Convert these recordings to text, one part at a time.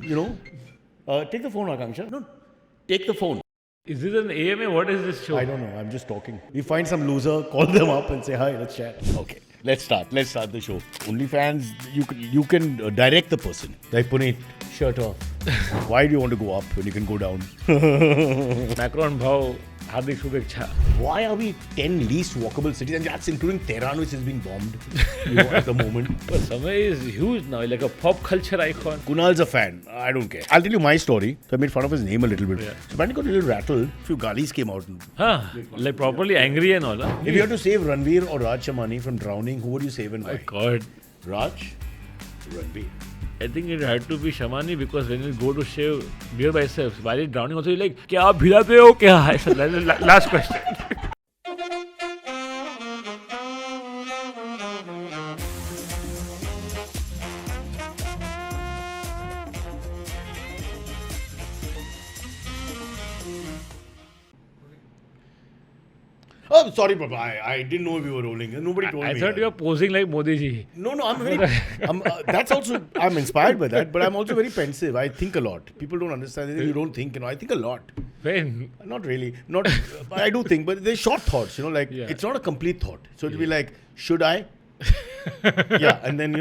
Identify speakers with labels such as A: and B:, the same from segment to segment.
A: Take the phone, Akanksha. No, take the phone.
B: Is this an AMA? What is this show?
A: I don't know. I'm just talking. We find some loser, call them up and say hi. Let's chat. Okay. Let's start the show. OnlyFans, you can direct the person. Like Puneet, shirt off. Why do you want to go up when you can go down?
B: Macron भाव हार्दिक शुभेच्छा.
A: Why are we 10 least walkable cities? And that's including Tehran, which is being bombed at the moment.
B: But Samay is huge now, like a pop culture icon.
A: Kunal's a fan. I don't care. I'll tell you my story. So I made fun of his name a little bit.
B: Yeah.
A: So when he got a little rattled, a few galis came out.
B: Huh? Like properly angry and all. Huh?
A: If you had to save Ranveer or Raj Shamani from drowning, who would you save and
B: My
A: why?
B: God.
A: Raj? Ranveer.
B: I think it had to be Shamani because when you go to shave beer by yourself, while you're drowning also, you're like, क्या आप भिलाते हो क्या? Last question.
A: Oh, sorry, Papa. I didn't know we were rolling. Nobody told me.
B: I thought you were posing like Modi ji.
A: No, I'm very. That's also. I'm inspired by that, but I'm also very pensive. I think a lot. People don't understand. They think you don't think. I think a lot.
B: When?
A: Not really. Not. I do think, but they're short thoughts. Like
B: Yeah.
A: it's not a complete thought. So it'll be like, should I? Yeah, and then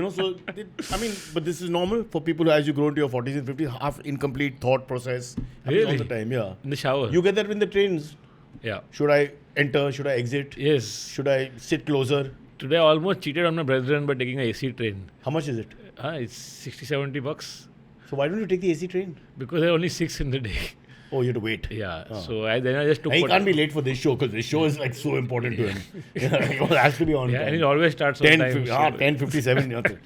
A: but this is normal for people who, as you grow into your 40s and 50s, half incomplete thought process. Happens all
B: Really?
A: the time. Yeah.
B: In the shower.
A: You get that in the trains.
B: Yeah.
A: Should I enter? Should I exit?
B: Yes.
A: Should I sit closer?
B: Today I almost cheated on my brethren by taking an AC train.
A: How much is it?
B: It's 60-70 bucks
A: So why don't you take the AC train?
B: because there are only 6 in the day.
A: Oh, you have to wait.
B: Yeah.
A: Oh.
B: So I just took.
A: And he can't be late for this show because this show is like so important to him. It has to be on
B: Yeah,
A: time.
B: and it always starts on
A: 10,
B: time.
A: 10:57.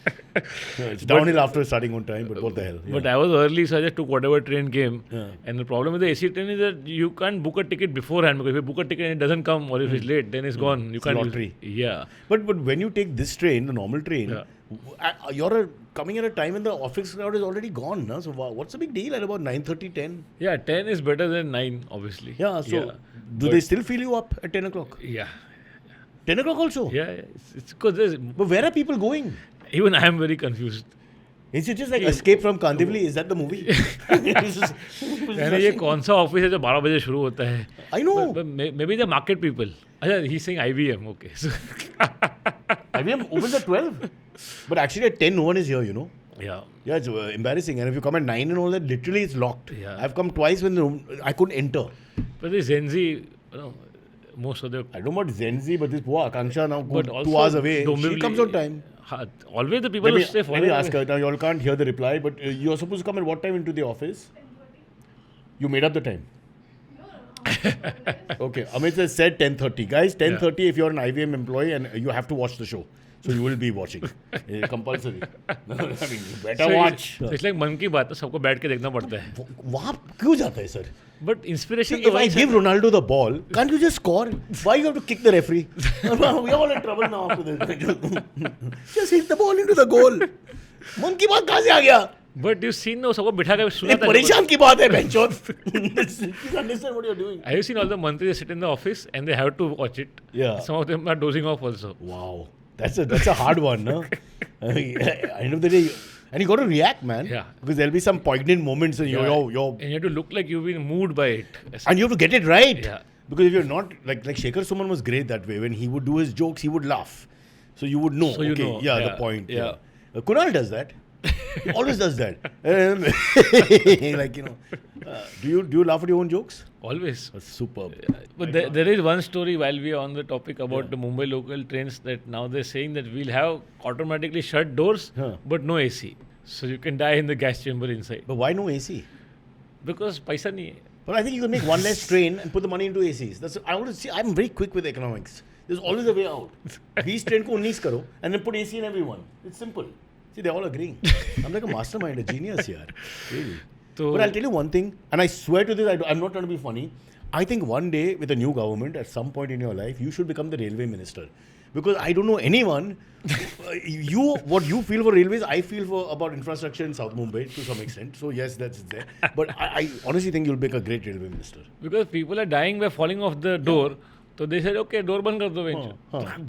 A: It's downhill after starting on time, but what the hell?
B: But I was early, so I just took whatever train came.
A: Yeah.
B: And the problem with the AC train is that you can't book a ticket beforehand because if you book a ticket and it doesn't come or if it's late, then it's gone. You
A: It's
B: can't use-
A: lottery.
B: Yeah.
A: But when you take this train, the normal train,
B: Yeah.
A: you're coming at a time when the office crowd is already gone. No? So what's the big deal at about 9:30, 10?
B: Yeah, 10 is better than 9, obviously.
A: Yeah, so do they still fill you up at 10 o'clock?
B: Yeah.
A: 10 o'clock also?
B: Yeah. It's because
A: But where are people going?
B: even I am very confused.
A: Is it just like Escape from Kandivali? Is that the movie? It's just-
B: यानी ये कौन सा office है जो 12 बजे शुरू होता है?
A: I know.
B: But maybe the market people. अच्छा, he's saying IBM. Okay. So
A: IBM opens at 12. But actually at 10, no one is here,
B: yeah.
A: Yeah, it's embarrassing. And if you come at 9 and all that, literally it's locked.
B: Yeah.
A: I've come twice when the room, I couldn't enter.
B: But the Gen Z, most of the
A: I don't know about Gen Z, but this poor Akanksha now
B: But
A: goes
B: also
A: 2 hours away. She
B: Dombivli-
A: comes on time.
B: Always the people who stay
A: Let me
B: forever.
A: ask her. Now, you all can't hear the reply, but you're supposed to come at what time into the office? You made up the time. Okay, Amit has said 10:30. Guys, 10:30 if you're an IBM employee and you have to watch the show. So you will be watching. Compulsory. I mean, you better
B: So
A: watch.
B: it's like मन की बात है सबको बैठ के देखना पड़ता है.
A: वहाँ क्यों जाता है sir?
B: But inspiration
A: If I give Ronaldo the ball, can't you just score? Why you have to kick the referee? We're all in trouble now after this. Just hit the ball into the goal. मन की बात कहाँ से आ गया?
B: But you seen वो सबको बिठा के सुना
A: ये परेशान की बात है बेंचोर. Please understand what you're doing.
B: Have you seen all the mantris sit in the office and they have to watch it?
A: Yeah.
B: Some of them are dozing off also.
A: Wow, that's a hard one, no? End of the day, and you got to react, man.
B: Yeah.
A: Because there'll be some poignant moments, and
B: Yeah.
A: you're
B: And you have to look like you've been moved by it.
A: and you have to get it right.
B: Yeah.
A: Because if you're not like Shekhar Suman was great that way. When he would do his jokes, he would laugh, so you would know.
B: So you
A: okay,
B: know.
A: yeah,
B: Yeah.
A: the point.
B: Yeah.
A: Kunal does that. He always does that. Do you laugh at your own jokes?
B: Always.
A: That's superb.
B: But there is one story while we are on the topic about the Mumbai local trains that now they're saying that we'll have automatically shut doors
A: Huh.
B: but no AC. So you can die in the gas chamber inside.
A: But why no AC?
B: Because paisa nahi hai.
A: Well, I think you can make one less train and put the money into ACs. I want to see. I'm very quick with economics. There's always a way out. 20 train ko 19 karo and then put AC in everyone. It's simple. See, they're all agreeing. I'm like a mastermind, a genius here. Really.
B: So,
A: But I'll tell you one thing, and I swear to this, I'm not trying to be funny. I think one day with a new government, at some point in your life, you should become the railway minister. Because I don't know anyone. What you feel for railways, I feel for about infrastructure in South Mumbai to some extent. So yes, that's there. But I honestly think you'll make a great railway minister.
B: because people are dying by falling off the door, so they said, okay, door band kar do bench.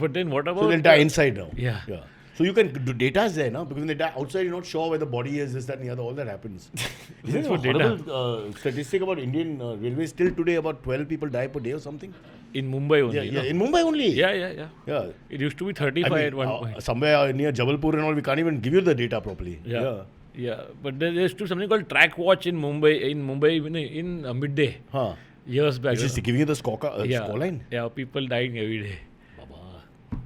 B: But then what about?
A: So they'll die inside now.
B: Yeah.
A: Yeah. So you can do data is there now because when they die outside, you're not sure where the body is, this, that, and the other. All that happens. Isn't it a
B: for data.
A: horrible statistic about Indian railways? Still today, about 12 people die per day or something.
B: In Mumbai only.
A: Yeah, in Mumbai only.
B: Yeah.
A: Yeah.
B: It used to be 35 at one point.
A: Somewhere near Jabalpur and all, we can't even give you the data properly.
B: Yeah. But there's something called track watch in Mumbai. In midday.
A: Huh.
B: Years back.
A: It's just giving you the scoreline.
B: Yeah, people dying every day.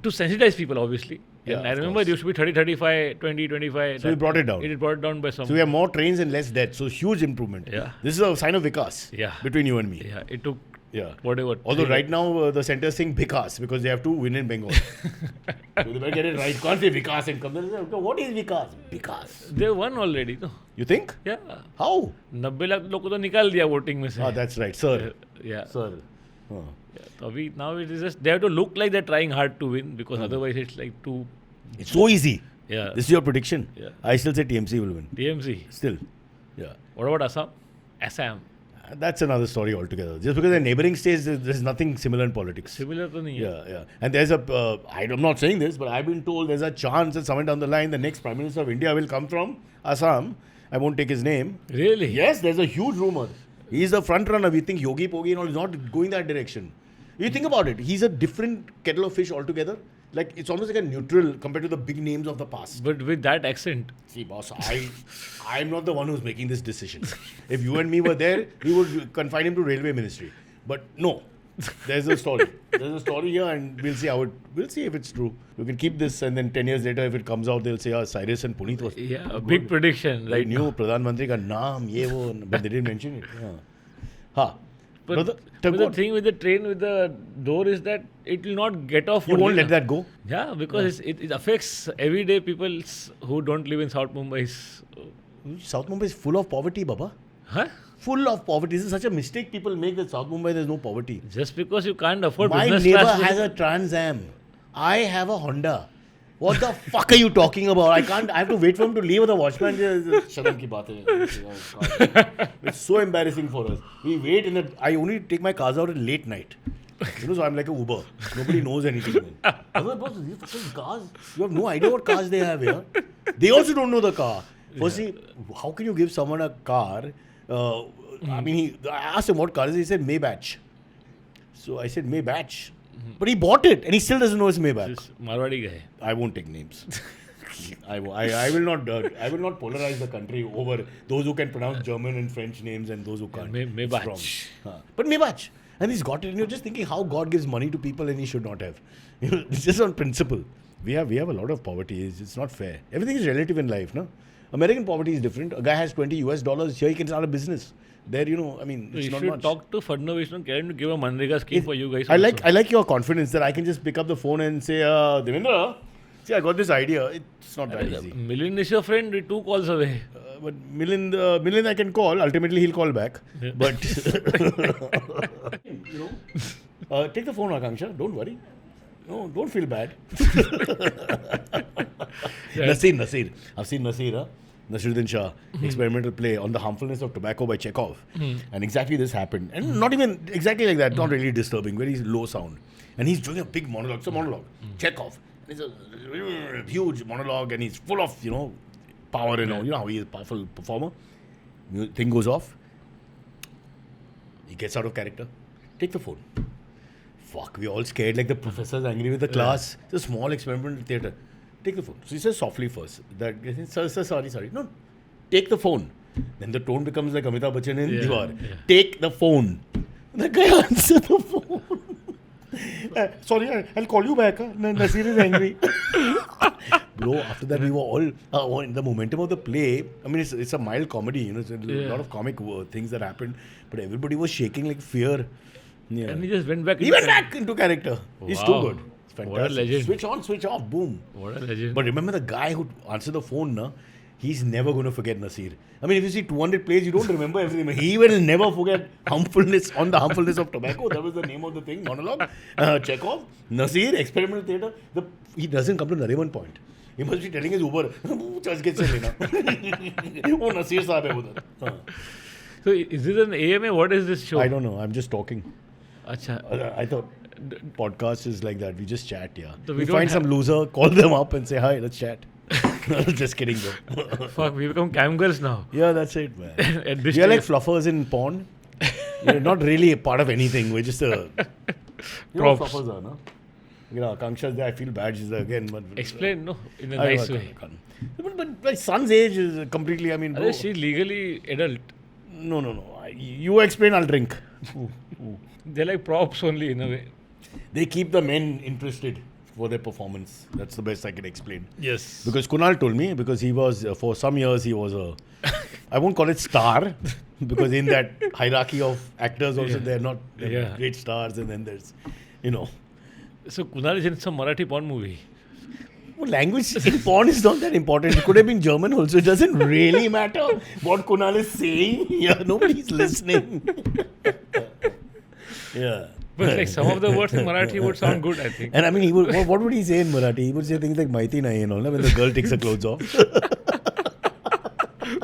B: To sensitize people, obviously.
A: Yeah,
B: And I
A: of
B: remember it used to be 30, 35, 20, 25.
A: So we brought it down.
B: It brought it down by some.
A: So we have more trains and less deaths. So huge improvement.
B: Yeah.
A: This is a sign of vikas.
B: Yeah.
A: Between you and me.
B: Yeah, it took
A: Yeah.
B: whatever.
A: Although right now the center is saying Vikas because they have to win in Bengal. So they better get it right. Can't say Vikas and come there. and say, What is Vikas? Vikas.
B: They won already, no?
A: You think?
B: Yeah.
A: How?
B: 90 lakh लोग को तो निकाल दिया voting में से.
A: Ah, that's right, sir.
B: Yeah.
A: Sir.
B: Yeah. So now it is just they have to look like they're trying hard to win because otherwise it's like too.
A: It's so easy.
B: Yeah.
A: This is your prediction.
B: Yeah.
A: I still say TMC will win.
B: TMC.
A: Still. Yeah.
B: What about Assam? Assam.
A: That's another story altogether. Just because they're neighboring states, there's nothing similar in politics.
B: Similar to नहीं है.
A: Yeah. And there's I'm not saying this, but I've been told there's a chance that somewhere down the line, the next Prime Minister of India will come from Assam. I won't take his name.
B: Really?
A: Yes, there's a huge rumor. He's the front runner. We think Yogi Pogi and all is not going that direction. You think about it. He's a different kettle of fish altogether. Like, it's almost like a neutral compared to the big names of the past.
B: But with that accent.
A: See, boss, I'm not the one who's making this decision. If you and me were there, we would confine him to railway ministry. But no, there's a story. There's a story here, and we'll see if it's true. We can keep this, and then 10 years later, if it comes out, they'll say, Cyrus and Puneet was
B: Yeah, a big prediction.
A: They
B: Right
A: knew
B: now.
A: Pradhan Mantri ka naam, ye wo, but they didn't mention it. Yeah. Ha.
B: But the thing with the train with the door is that it will not get off.
A: You
B: only,
A: won't let
B: na.
A: that go?
B: Yeah, because it affects everyday people who don't live in South Mumbai.
A: South Mumbai is full of poverty, Baba.
B: Huh?
A: Full of poverty. This is such a mistake people make that South Mumbai there's no poverty.
B: Just because you can't afford
A: My
B: business
A: neighbor
B: class.
A: has a Trans Am. I have a Honda. What the fuck are you talking about? I have to wait for him to leave with the watchman. Sharam ki baat hai. It's so embarrassing for us. We wait I only take my cars out at late night. So I'm like a Uber. Nobody knows anything. I'm like, boss, these fucking cars, you have no idea what cars they have here. They also don't know the car. Firstly, how can you give someone a car? I asked him what car is. He said Maybach. So I said Maybach. But he bought it and he still doesn't know it's Maybach.
B: Marwadi guy.
A: I won't take names. I will not polarize the country over those who can pronounce German and French names and those who can't.
B: Maybach.
A: It's wrong. But Maybach. And he's got it, and you're just thinking how God gives money to people and he should not have. It's just on principle. We have a lot of poverty. It's not fair. Everything is relative in life, no? American poverty is different. A guy has $20 here, he can start a business. There, it's
B: You
A: not
B: should
A: much.
B: talk to Fadnavis and get him to give a Manrega scheme for you guys.
A: I like your confidence that I can just pick up the phone and say, Devendra, see, I got this idea. It's not that easy.
B: Milind is your friend, 2 calls away.
A: But Milind I can call. Ultimately, he'll call back.
B: Yeah.
A: But, take the phone, Akanksha. Don't worry. No, don't feel bad. Nasir. I've seen Nasir, Nasiruddin Shah, experimental play on the harmfulness of tobacco by Chekhov. And exactly this happened. And not even exactly like that, not really disturbing, very low sound. And he's doing a big monologue. It's a monologue. Chekhov. It's a huge monologue and he's full of, power and all. You know how he is a powerful performer. Thing goes off. He gets out of character. Take the phone. Fuck, we're all scared like the professor's angry with the class. It's a small experimental theatre. Take the phone. So he says softly first. Sir, sorry. No, take the phone. Then the tone becomes like Amitabh Bachchan in Diwar.
B: Yeah.
A: Take the phone. The guy answered the phone. Sorry, I'll call you back. Nasir is angry. Bro, after that we were all in the momentum of the play. I mean, it's a mild comedy, it's a lot of comic things that happened, but everybody was shaking like fear. Yeah.
B: And he just went back.
A: He went back into character. He's too
B: Wow.
A: good. It's fantastic.
B: What a legend.
A: Switch on, switch off, boom.
B: What a legend.
A: But remember the guy who answered the phone, he's never going to forget Nasir. I mean, if you see 200 plays, you don't remember everything. He will never forget harmfulness of tobacco. That was the name of the thing, monologue. Chekhov, Nasir, experimental theatre. He doesn't come to Nariman point. He must be telling his Uber, church gate se lena. Oh, Nasir sahab hai udhar.
B: So is this an AMA? What is this show?
A: I don't know. I'm just talking.
B: Acha.
A: I thought, podcast is like that. We just chat, yeah.
B: So we
A: we
B: don't
A: find some loser, call them up and say, hi, let's chat. Just kidding, bro.
B: Fuck, we become cam girls now.
A: Yeah, that's it, man.
B: At this
A: We are like
B: stage-
A: fluffers in porn. We're not really a part of anything. We're just a... You know what
B: Props.
A: fluffers are, no? You know, Akanksha's there. I feel bad. She's there again. But
B: Explain, no, in a
A: I
B: nice
A: can't-
B: way.
A: I can't. But my son's age is completely, I mean, bro.
B: She's legally adult.
A: No. You explain, I'll drink.
B: They're like props only in a way.
A: They keep the men interested for their performance. That's the best I can explain.
B: Yes.
A: Because Kunal told me, because he was, for some years, he was a, I won't call it star, because in that hierarchy of actors also, they're not great stars, and then there's, you know.
B: So Kunal is in some Marathi porn movie.
A: Well, language in porn is not that important. It could have been German also. It doesn't really matter what Kunal is saying. Yeah, nobody's listening. Yeah.
B: But like some of the words in Marathi would sound good, I think.
A: And I mean, he would, what would he say in Marathi? He would say things like "Maiti nahi" and all, when the girl takes her clothes off.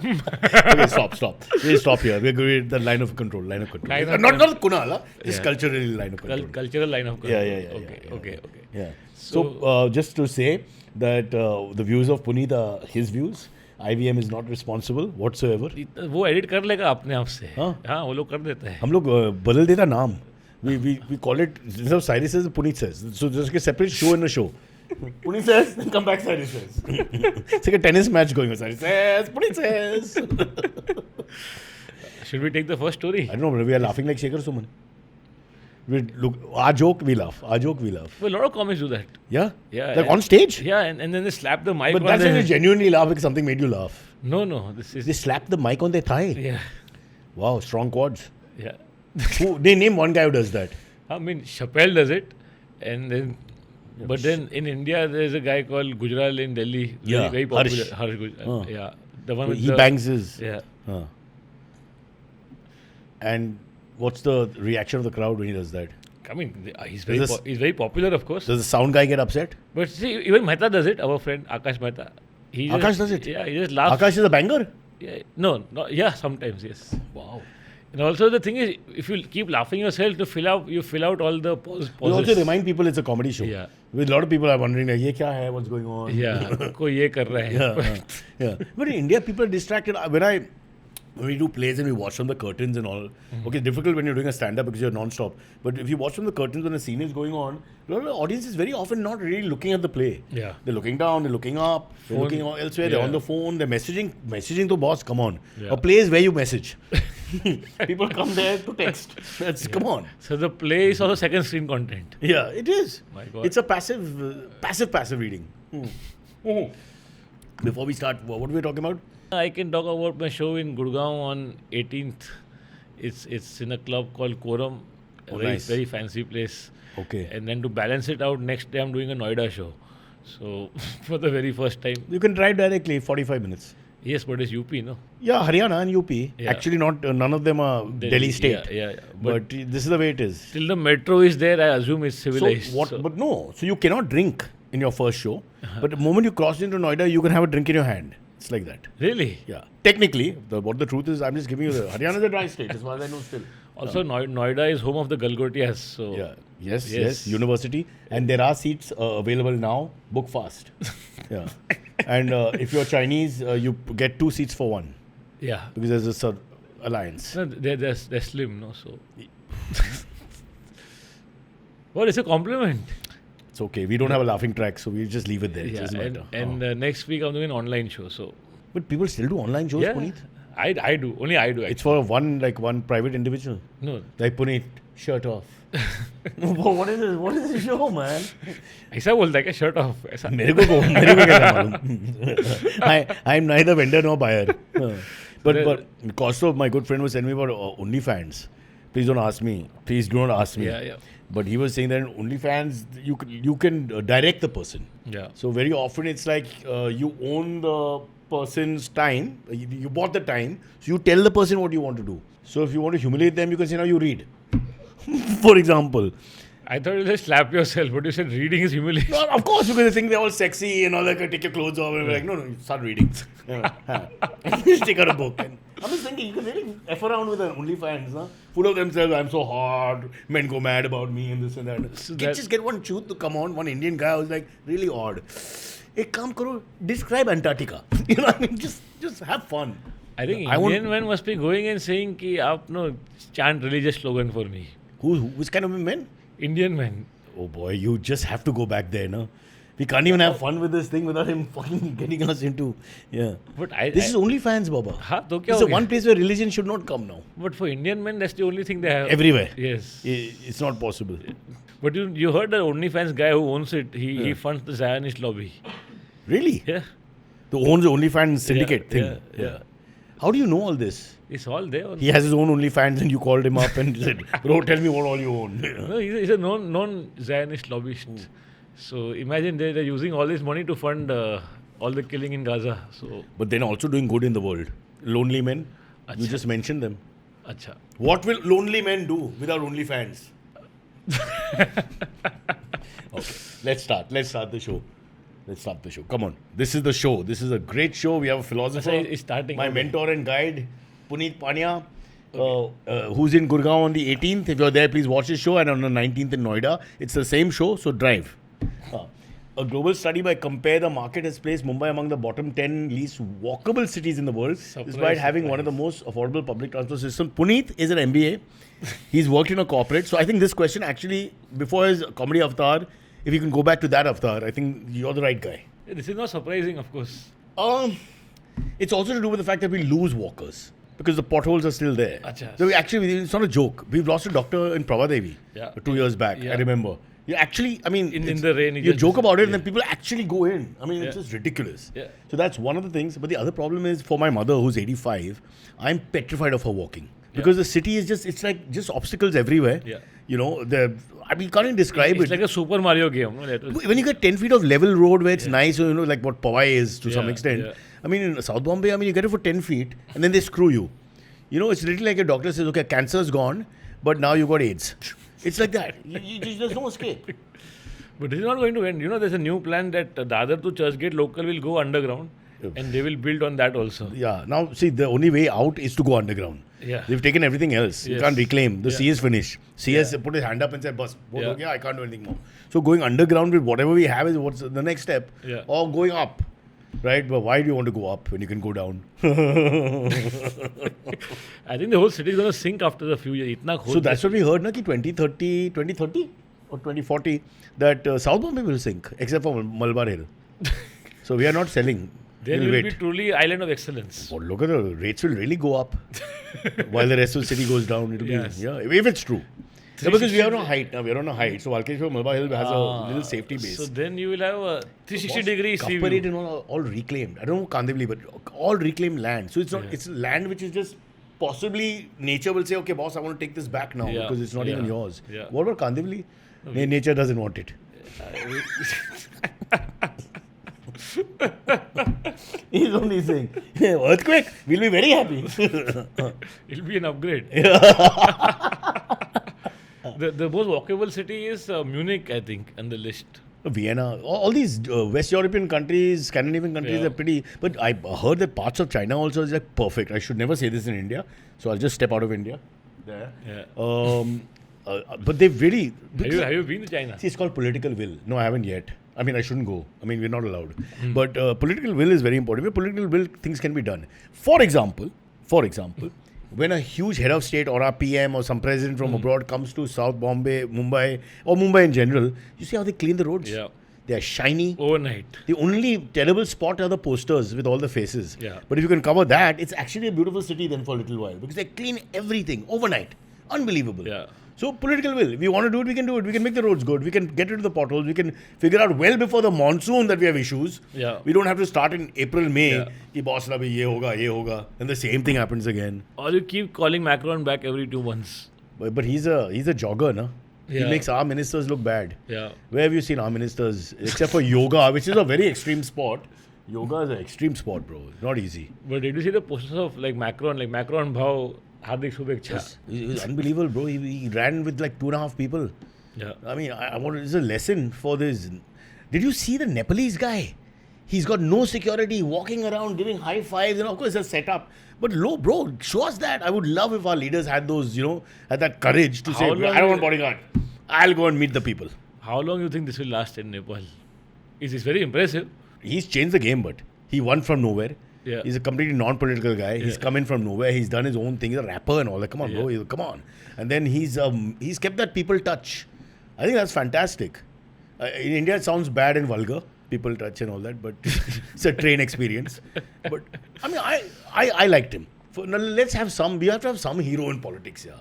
A: Okay, stop. We'll stop here. We're going the line of control.
B: Line of
A: Not Kunal, huh? Just
B: Yeah.
A: culturally line of control.
B: Cultural line of control.
A: Yeah.
B: Okay.
A: Yeah. So, just to say that the views of Puneet are his views. IVM is not responsible whatsoever.
B: वो edit कर लेगा अपने आप से.
A: हाँ?
B: हाँ, वो लोग कर देते हैं.
A: हम लोग बदल देता नाम. We call it, instead of Cyrus says, Puneet says. So just a separate show in a show. Puneet says, then come back, Cyrus says. It's like a tennis match going on. Cyrus says, Puneet says.
B: Should we take the first story?
A: I don't know, we are laughing like Shekhar Suman. We look, our joke we laugh.
B: Well, a lot of comics do that.
A: Yeah?
B: Yeah.
A: Like on stage?
B: Yeah, and then they slap the mic
A: But
B: on
A: that's when
B: their...
A: you genuinely laugh because something made you laugh.
B: No, this is...
A: They slap the mic on their thigh.
B: Yeah.
A: Wow, strong quads.
B: Yeah.
A: They name one guy who does that.
B: I mean, Chappelle does it, and then... But then in India, there's a guy called Gujral in Delhi.
A: Yeah,
B: Very popular.
A: Harsh.
B: Harsh Gujral. Yeah. The one with
A: He
B: the...
A: bangs his...
B: Yeah.
A: And what's the reaction of the crowd when he does that?
B: I mean, he's
A: Does
B: very popular, of course.
A: Does the sound guy get upset?
B: But see, even Mehta does it, our friend Akash Mehta. He
A: Akash does it?
B: Yeah, he just laughs.
A: Akash is a banger?
B: Yeah, no, yeah, sometimes, yes.
A: Wow.
B: And also the thing is, if you keep laughing yourself to you fill out all the pauses.
A: You also remind people it's a comedy show.
B: Yeah.
A: With a lot of people are wondering, like, ye kya hai? What's going on?
B: Yeah, कोई ये कर रहा है.
A: Yeah. But in India, people are distracted. When we do plays and we watch from the curtains and all, okay, it's difficult when you're doing a stand-up because you're non-stop. But if you watch from the curtains when a scene is going on, a lot of the audience is very often not really looking at the play.
B: Yeah.
A: They're looking down, they're looking up, they're
B: Phone.
A: looking elsewhere,
B: Yeah.
A: they're on the phone, they're messaging to boss, come on.
B: Yeah.
A: A play is where you message. People come there to text. Come on.
B: So the play is also second screen content.
A: Yeah, it is.
B: My God.
A: It's a passive reading. Before we start, what were we talking about?
B: I can talk about my show in Gurgaon on 18th. It's in a club called Quorum.
A: Oh,
B: very,
A: nice.
B: very fancy place.
A: Okay.
B: And then to balance it out, next day I'm doing a Noida show. So for the very first time.
A: You can drive directly, 45 minutes.
B: Yes, but it's UP, no?
A: Yeah, Haryana and UP.
B: Yeah.
A: Actually, not none of them are Delhi state.
B: Yeah.
A: But this is the way it is.
B: Till the metro is there, I assume it's civilized.
A: So what?
B: So-
A: But no. So you cannot drink in your first show. But the moment you cross into Noida, you can have a drink in your hand. It's like that.
B: Really?
A: Yeah. Technically, what the truth is, I'm just giving you the Haryana is a dry state, as far as I know still.
B: Also, Noida is home of the Galgotias. So
A: Yeah. Yes.
B: Yes.
A: University. And there are seats available now. Book fast. Yeah. And if you're Chinese, you get 2 seats for 1.
B: yeah.
A: Because there's this alliance.
B: No, they're slim, no? So. Well, it's a compliment.
A: It's okay. We don't have a laughing track, so we just leave it there. It
B: Yeah,
A: doesn't matter.
B: and next week I'm doing an online show. So
A: But people still do online shows,
B: yeah,
A: Puneet?
B: I do. Only I do.
A: It's for one private individual.
B: No,
A: Like Puneet, shirt off. What is this? What is this show, man?
B: ऐसा बोलता है क्या shirt off? ऐसा
A: मेरे को कैसा मालूम? I'm neither vendor nor buyer. But Kosto, my good friend, was telling me about OnlyFans. Please don't ask me. Please do not ask me.
B: Yeah.
A: But he was saying that in OnlyFans, you can direct the person.
B: Yeah.
A: So very often it's like you own the person's time. You bought the time. So you tell the person what you want to do. So if you want to humiliate them, you can say, now you read. For example.
B: I thought you just slap yourself, but you said reading is humiliation.
A: No, of course, because they think they're all sexy and all that. Take your clothes off and be like, no, you start reading. Take out a book. And I'm just thinking, you can really F around with an OnlyFans, huh? Full of themselves, I'm so hot, men go mad about me and this and that.
B: So
A: Just get one truth to come on, one Indian guy who's like, really odd. Ek kaam karo, describe Antarctica. You know what I mean? Just have fun.
B: I think
A: I won't-
B: Indian men must be going and saying कि आप no chant religious slogan for me.
A: Which kind of men?
B: Indian men.
A: Oh boy, you just have to go back there, no? We can't even have fun with this thing without him fucking getting us into. Yeah.
B: But
A: This is OnlyFans, Baba.
B: हाँ तो क्या
A: It's
B: हो
A: the
B: गया?
A: one place where religion should not come now.
B: But for Indian men, that's the only thing they have.
A: Everywhere.
B: Yes.
A: It's not possible.
B: But you heard the OnlyFans guy who owns it, he funds the Zionist lobby.
A: Really?
B: Yeah.
A: The owns the OnlyFans syndicate thing.
B: yeah.
A: How do you know all this?
B: It's all there.
A: He has his own OnlyFans and you called him up and said, bro, tell me what all you own.
B: No, he's a known Zionist lobbyist. So imagine they're using all this money to fund all the killing in Gaza. So,
A: But then also doing good in the world. Lonely men. You
B: Acha.
A: just mentioned them.
B: acha.
A: What will lonely men do without OnlyFans? Okay, let's start the show. Come on. This is the show. This is a great show. We have a philosopher.
B: Acha, it's starting.
A: My
B: Okay.
A: mentor and guide, Puneet Pania, who's in Gurgaon on the 18th. If you're there, please watch his show. And on the 19th in Noida. It's the same show, so drive. A global study by Compare the Market has placed Mumbai among the bottom 10 least walkable cities in the world, despite having one of the most affordable public transport systems. Puneet is an MBA. He's worked in a corporate. So I think this question actually, before his comedy avatar, if you can go back to that avatar, I think you're the right guy.
B: This is not surprising, of course.
A: It's also to do with the fact that we lose walkers because the potholes are still there.
B: Acha.
A: So it's not a joke. We've lost a doctor in Pravadevi
B: Yeah.
A: 2 years back. I
B: Yeah.
A: remember. You actually, I mean,
B: In
A: it's-
B: the rain, you
A: You
B: just-
A: joke about it, and
B: yeah.
A: then people actually go in. I mean, it's
B: Yeah.
A: just ridiculous.
B: Yeah.
A: So that's one of the things. But the other problem is for my mother, who's 85, I'm petrified of her walking because the city is it's like just obstacles everywhere.
B: Yeah.
A: You know, I mean, you can't even describe
B: It's
A: it.
B: like a Super Mario game. No? That was-
A: When you get 10 feet of level road where it's nice, you know, like what Powai is to some
B: Yeah,
A: extent.
B: yeah.
A: I mean, in South Bombay, I mean, you get it for 10 feet and then they screw you. You know, it's literally like a doctor says, okay, cancer's gone, but now you got AIDS. It's like that. There's no escape.
B: But this is not going to end. You know, there's a new plan that Dadar to Churchgate local will go underground and they will build on that also.
A: Yeah. Now, see, the only way out is to go underground.
B: Yeah.
A: They've taken everything else. You
B: Yes.
A: can't reclaim. The
B: Yeah.
A: C is finished. CS
B: Yeah.
A: put his hand up and said, "Bus,
B: Yeah.
A: I can't do anything more." So going underground with whatever we have is what's the next step.
B: Yeah.
A: Or going up. Right? But why do you want to go up when you can go down?
B: I think the whole city is going to sink after a few years. Itna
A: So that's what we heard, na, ki 2030 or 2040, that South Bombay will sink, except for Malabar Hill. So we are not selling.
B: Then
A: We'll
B: will
A: wait.
B: be truly island of excellence.
A: Oh, look at the rates will really go up while the rest of the city goes down. It'll
B: Yes.
A: be, yeah, if it's true. Yeah, because we are on a height now. We are on a height. So Walkeshwar Malabar Hill has a little safety base.
B: So then you will have a 360 degree sea
A: Copper
B: view.
A: and all reclaimed. I don't know Kandivali, but all reclaimed land. So it's not.
B: Yeah.
A: It's land which is just possibly nature will say, okay, boss, I want to take this back now
B: Yeah.
A: because it's not even
B: Yeah.
A: yours.
B: Yeah.
A: What about Kandivali? Nature doesn't want it. He's only saying, earthquake, we'll be very happy.
B: It'll be an upgrade. The most walkable city is Munich, I think, on the list.
A: Vienna, all these West European countries, Scandinavian countries
B: Yeah.
A: are pretty. But I heard that parts of China also is like perfect. I should never say this in India, so I'll just step out of India. There.
B: Yeah.
A: But they've really.
B: Have you been to China?
A: See, it's called political will. No, I haven't yet. I mean, I shouldn't go. I mean, we're not allowed.
B: Hmm.
A: But political will is very important. With political will, things can be done. For example, when a huge head of state or a PM or some president
B: Hmm.
A: from abroad comes to South Bombay, Mumbai, or Mumbai in general, you see how they clean the roads?
B: Yeah.
A: They are shiny.
B: Overnight.
A: The only terrible spot are the posters with all the faces.
B: Yeah.
A: But if you can cover that, it's actually a beautiful city then for a little while because they clean everything overnight. Unbelievable.
B: Yeah.
A: So political will. If we want to do it, we can do it. We can make the roads good. We can get rid of the potholes. We can figure out well before the monsoon that we have issues.
B: Yeah.
A: We don't have to start in April, May.
B: Yeah.
A: Ki boss na bhi ye hoga. And the same thing happens again.
B: Or you keep calling Macron back every 2 months.
A: But he's a jogger, na? He
B: Yeah.
A: makes our ministers look bad.
B: Yeah.
A: Where have you seen our ministers? Except for yoga, which is a very extreme sport. Yoga is an extreme sport, bro. It's not easy.
B: But did you see the posters of like Macron Bhau, Hardik Shubhechha?
A: It was unbelievable, bro. He ran with like 2.5 people.
B: Yeah.
A: I mean, I want it's a lesson for this. Did you see the Nepalese guy? He's got no security, walking around, giving high fives, and of course, it's a setup. But bro, show us that. I would love if our leaders had those, had that courage to say,
B: How long
A: I don't want
B: will-
A: bodyguard. I'll go and meet the people.
B: How long do you think this will last in Nepal? It's very impressive.
A: He's changed the game, but he won from nowhere.
B: Yeah.
A: He's a completely non-political guy. He's come in from nowhere. He's done his own thing. He's a rapper and all that. Come on, bro. Come on. And then he's kept that people touch. I think that's fantastic. In India, it sounds bad and vulgar, people touch and all that, but it's a train experience. But I mean, I liked him. Now, let's have some. We have to have some hero in politics. Yeah.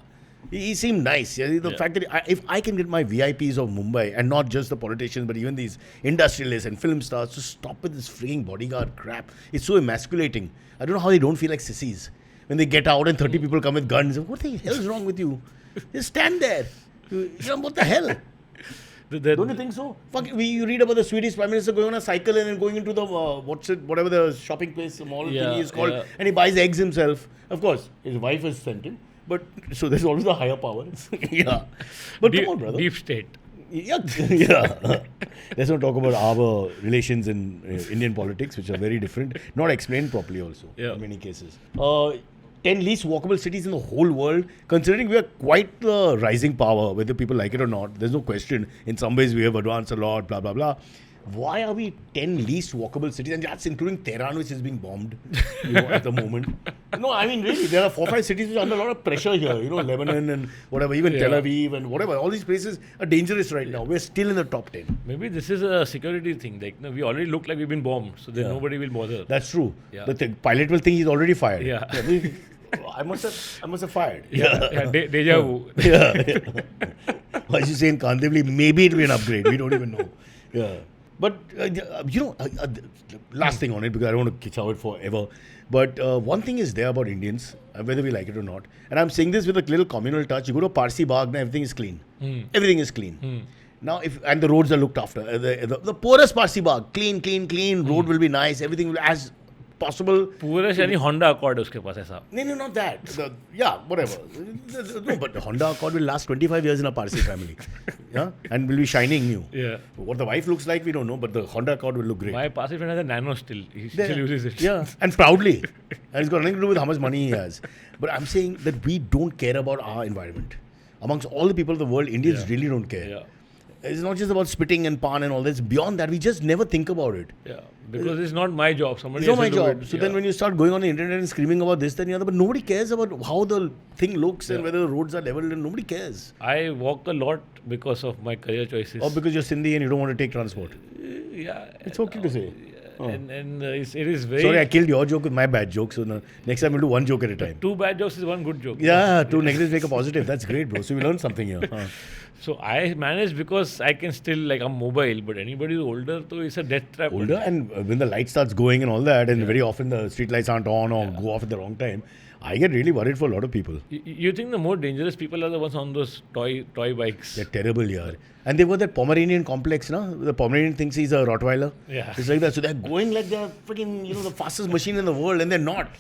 A: He seemed nice. Yeah? The fact that if I can get my VIPs of Mumbai, and not just the politicians, but even these industrialists and film stars, to stop with this freaking bodyguard crap. It's so emasculating. I don't know how they don't feel like sissies. When they get out and 30 people come with guns, what the hell is wrong with you? Just stand there. What the hell? Don't you think so? You read about the Swedish Prime Minister going on a cycle and then going into the, whatever the shopping place, mall thingy is called, and he buys eggs himself. Of course, his wife has sent him. But so there's always a higher power. Yeah. But come on, brother.
B: Deep state.
A: Yeah. Yeah. Let's not talk about our relations in Indian politics, which are very different. Not explained properly also in many cases. 10 least walkable cities in the whole world, considering we are quite the rising power, whether people like it or not. There's no question. In some ways, we have advanced a lot, blah, blah, blah. Why are we 10 least walkable cities? And that's including Tehran, which is being bombed at the moment. No, I mean, really, there are 4-5 cities which are under a lot of pressure here. Lebanon and whatever, even Tel Aviv and whatever. All these places are dangerous right now. We're still in the top 10.
B: Maybe this is a security thing. Like, we already look like we've been bombed, so then nobody will bother.
A: That's true.
B: Yeah.
A: The pilot will think he's already fired.
B: Yeah.
A: I must have fired.
B: Deja vu.
A: Yeah. Why you say in Kandivli, maybe it'll be an upgrade. We don't even know. Yeah. But, last thing on it, because I don't want to kick it forever. But one thing is there about Indians, whether we like it or not. And I'm saying this with a little communal touch. You go to Parsi Bagh, now everything is clean. Everything is clean. Now, and the roads are looked after. The poorest Parsi Bagh, clean, road will be nice, everything will as possible.
B: Poorest यानी Honda Accord है उसके पास ऐसा.
A: No, not that. Whatever. No, but the Honda Accord will last 25 years in a Parsi family. Yeah? And will be shining new.
B: Yeah.
A: What the wife looks like, we don't know, but the Honda Accord will look great.
B: My Parsi friend has a Nano still. He still uses it.
A: Yeah, and proudly. And it's got nothing to do with how much money he has. But I'm saying that we don't care about our environment. Amongst all the people of the world, Indians really don't care.
B: Yeah.
A: It's not just about spitting and pan and all this. Beyond that, we just never think about it.
B: Yeah. Because it's not my job. Somebody
A: It's not
B: else
A: my
B: will do
A: job.
B: it.
A: So then when you start going on the internet and screaming about this, then the other, but nobody cares about how the thing looks and whether the roads are leveled, and nobody cares.
B: I walk a lot because of my career choices.
A: Or because you're Sindhi and you don't want to take transport.
B: Yeah.
A: It's okay to say.
B: And it is very...
A: Sorry, I killed your joke with my bad joke. So next time we'll do one joke at a time.
B: 2 bad jokes is 1 good joke.
A: Yeah, 2 negatives make a positive. That's great, bro. So we learned something here.
B: So I manage because I can still, I'm mobile, but anybody who's older, so it's a death trap.
A: Older, and when the light starts going and all that, and very often the street lights aren't on or go off at the wrong time, I get really worried for a lot of people.
B: You think the more dangerous people are the ones on those toy bikes?
A: They're terrible here. And they've got that Pomeranian complex, no? The Pomeranian thinks he's a Rottweiler.
B: Yeah.
A: It's like that. So they're going like they're freaking, the fastest machine in the world, and they're not.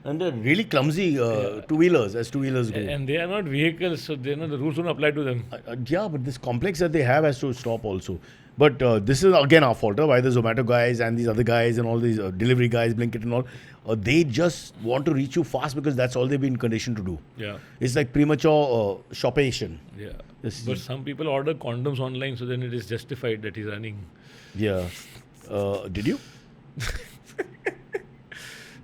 A: And they're really clumsy two-wheelers, as two-wheelers go.
B: And they are not vehicles, so the rules don't apply to them.
A: Yeah, but this complex that they have has to stop also. But this is again our fault, why the Zomato guys and these other guys and all these delivery guys, Blinkit and all, they just want to reach you fast because that's all they've been conditioned to do.
B: Yeah.
A: It's like premature shoppation.
B: Yeah. But some people order condoms online, so then it is justified that he's running.
A: Yeah. Did you?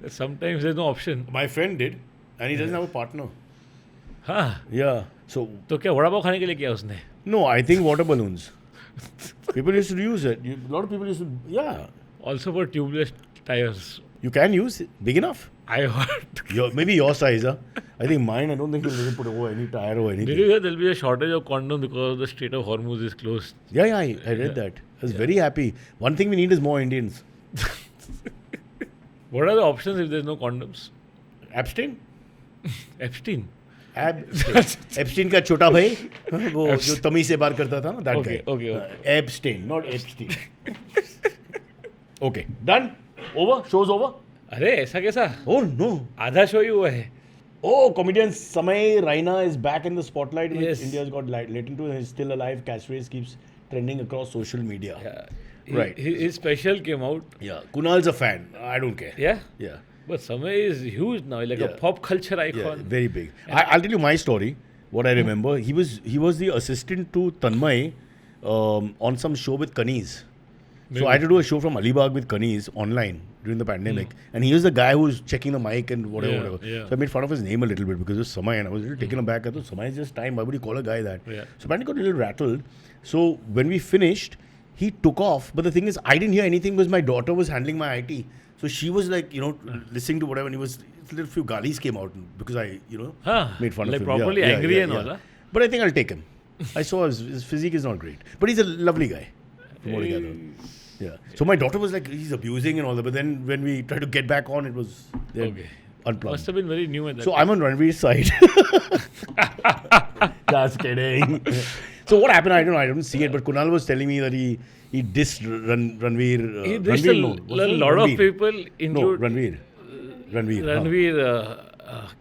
B: Sometimes there's no option.
A: My friend did, and he doesn't have a partner.
B: हाँ.
A: Yeah. So.
B: तो क्या वड़ा पाव खाने के लिए किया उसने?
A: No, I think water balloons. People used to use it. A lot of people used to. Yeah.
B: Also for tubeless tires.
A: You can use it. Big enough.
B: I heard.
A: Maybe your size, huh? I think mine, I don't think you'll put over any tire or anything.
B: Did you hear there'll be a shortage of condoms because the Strait of Hormuz is closed?
A: Yeah, I read that. I was very happy. One thing we need is more Indians.
B: What are the options if there's no condoms?
A: Abstain?
B: Epstein.
A: Epstein का छोटा भाई वो जो तमीज से बात करता था ना that
B: Okay,
A: guy.
B: okay.
A: Epstein, not Epstein. Okay, done. Over. Show's over.
B: अरे ऐसा कैसा?
A: Oh no.
B: आधा शो ही हुआ है.
A: Oh, comedian Samay Raina is back in the spotlight. Which
B: Yes.
A: India's got let into. He's still alive. Catchphrase keeps trending across social media.
B: Yeah.
A: Right.
B: His special came out.
A: Yeah. Kunal's a fan. I don't care.
B: Yeah.
A: Yeah.
B: But Samay is huge now, like a
A: Yeah.
B: pop culture
A: Yeah.
B: icon.
A: Very big. I'll tell you my story. What I remember, he was the assistant to Tanmay on some show with Kaneez. So I had to do a show from Alibag with Kaneez online during the pandemic, and he was the guy who was checking the mic and whatever.
B: Yeah.
A: So I made fun of his name a little bit because it was Samay, and I was a little taken aback. I thought Samay is just time. Why would you call a guy that?
B: Yeah.
A: So apparently got a little rattled. So when we finished, he took off. But the thing is, I didn't hear anything because my daughter was handling my IT. So she was like, listening to whatever, and he was a little few galis came out because I,
B: Huh.
A: made fun
B: Like
A: of him.
B: properly angry and all, huh?
A: But I think I'll take him. I saw his physique is not great, but he's a lovely guy. From what I gather. Yeah. So my daughter was like, he's abusing and all that. But then when we tried to get back on, it was
B: Okay.
A: unplugged.
B: Must have been very new at that
A: So
B: time.
A: I'm on Ranveer's side. Just kidding. So what happened? I don't know. I don't see it. But Kunal was telling me that he dissed Ranveer.
B: He dissed
A: Ranveer, no. What's his name?
B: lot of
A: Ranveer.
B: people,
A: No,
B: include
A: Ranveer.
B: Ranveer.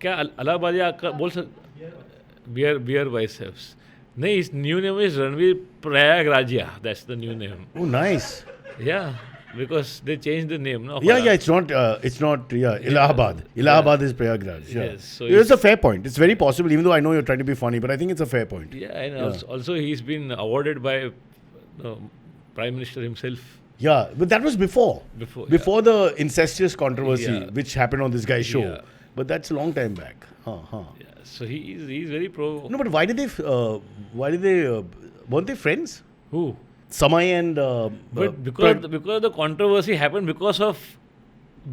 B: क्या अलाहाबादिया का बोल सकते beer biceps नहीं his new name is Ranveer Prayagrajya. That's the new name.
A: Oh, nice.
B: Yeah, because they changed the name. No,
A: Yeah, it's not, Allahabad. Allahabad is Prayagraj. Yeah.
B: Yes, so
A: It's a fair point. It's very possible, even though I know you're trying to be funny, but I think it's a fair point.
B: Yeah, and also he's been awarded by Prime Minister himself.
A: Yeah, but that was before.
B: Before,
A: the incestuous controversy,
B: Yeah.
A: which happened on this guy's show.
B: Yeah.
A: But that's a long time back.
B: Yeah, so he's very pro.
A: No, but why did they, weren't they friends?
B: Who?
A: Samay and...
B: But because the controversy happened because of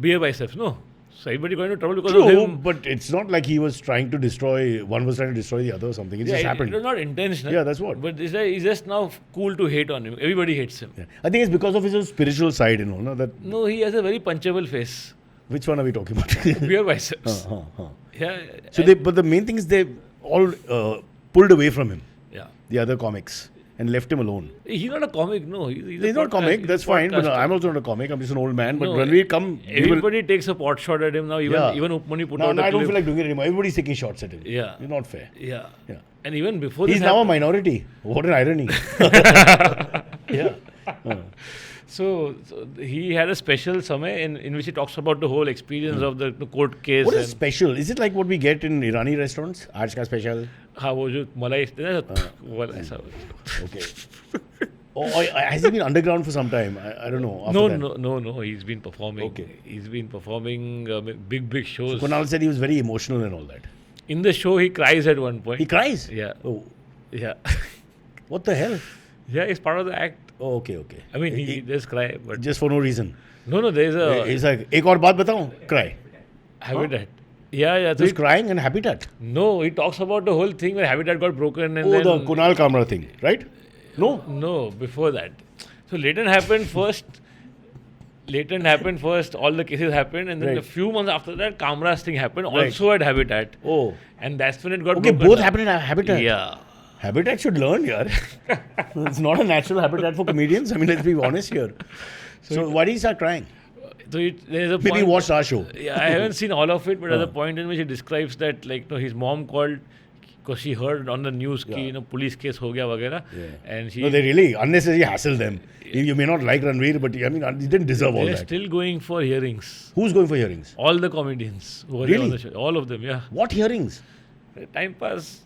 B: beer biceps, no? So everybody got into trouble because of
A: True,
B: him.
A: but it's not like he was trying to destroy, one was trying to destroy the other or something. It just happened.
B: It was not intentional.
A: Yeah, that's what.
B: But he's just now cool to hate on him. Everybody hates him.
A: Yeah. I think it's because of his spiritual side, no? That,
B: No, he has a very punchable face.
A: which one are we talking about?
B: Beer biceps. Yeah.
A: So but the main thing is they all pulled away from him,
B: Yeah.
A: the other comics, and left him alone.
B: He's not a comic, no.
A: He's not comic, that's fine, but I'm also not a comic, I'm just an old man. But
B: No,
A: when we come,
B: everybody takes a pot shot at him now. Even Upmani put
A: no,
B: out
A: no,
B: a
A: I don't
B: clip.
A: feel like doing it anymore. Everybody's taking shots at him.
B: Yeah.
A: It's not fair.
B: Yeah.
A: Yeah.
B: And even before
A: He's
B: this
A: now a
B: happened,
A: minority. What an irony. Yeah.
B: so he had a special Samay in which he talks about the whole experience of the court case.
A: What is
B: and
A: special? Is it like what we get in Irani restaurants? Aaj ka special?
B: हाँ वो जो मलाई वो ऐसा
A: Okay. Or has he been underground for some time? I don't know. After that.
B: no he's been performing.
A: Okay.
B: He's been performing big shows.
A: Kunal said he was very emotional and all that.
B: In the show he cries at one point.
A: He cries?
B: Yeah.
A: Oh,
B: Yeah.
A: what the hell?
B: Yeah, it's part of the act.
A: Oh, okay.
B: I mean he does cry, but
A: Just for no reason.
B: no there's a
A: He's like, एक और बात बताऊं? Cry.
B: habitat. Yeah. So
A: He's crying and Habitat.
B: no, he talks about the whole thing where Habitat got broken and
A: Oh,
B: then
A: the Kunal Kamra thing, right? No?
B: No, before that. So Leighton happened first. All the cases happened, and then
A: Right.
B: a few months after that, Kamra's thing happened,
A: Right.
B: also at Habitat.
A: Oh.
B: And that's when it got
A: Okay,
B: broken
A: both
B: up.
A: happened in Habitat.
B: Yeah.
A: Habitat should learn, yaar. It's not a natural habitat for comedians. I mean, let's be honest here. So why did he start crying?
B: So there's a
A: Maybe
B: point.
A: he watched our show.
B: Yeah, I haven't seen all of it, but there's a point in which he describes that, like, his mom called because she heard on the news ki, police case ho gaya वगैरह, and she.
A: No, they really unnecessarily hassle them. You may not like Ranveer, but I mean, he didn't deserve all
B: They're
A: that.
B: still going for hearings.
A: Who's going for hearings?
B: All the comedians who are
A: Really?
B: on the show, all of them, yeah.
A: What hearings?
B: Time pass.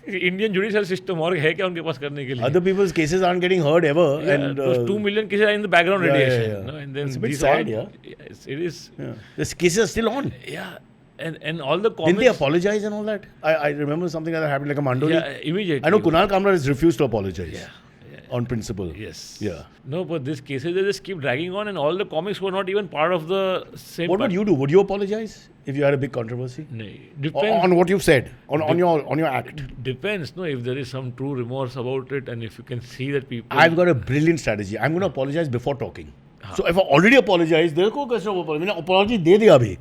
B: Indian judicial system और है क्या उनके पास करने के लिए?
A: Other people's cases aren't getting heard ever.
B: Yeah,
A: And
B: those 2 million cases are in the background
A: yeah,
B: radiation.
A: yeah.
B: No? And then
A: It's a bit
B: these
A: sad,
B: all,
A: yeah.
B: Yes, it is.
A: yeah. The cases are still on.
B: Yeah. And all the
A: Didn't
B: comments.
A: they apologize and all that? I remember something like that happened, like a Mandoli.
B: Yeah, immediately.
A: I know Kunal Kamra has refused to apologize.
B: Yeah.
A: On principle.
B: Yes.
A: Yeah.
B: No, but these cases they just keep dragging on, and all the comics were not even part of the same.
A: What would you do? Would you apologize if you had a big controversy?
B: No, depends.
A: On what you've said, on your act.
B: Depends. No, if there is some true remorse about it, and if you can see that people.
A: I've got a brilliant strategy. I'm going to apologize before talking. So if I already apologize, there को कैसे apologize? मैंने apology दे दिया अभी.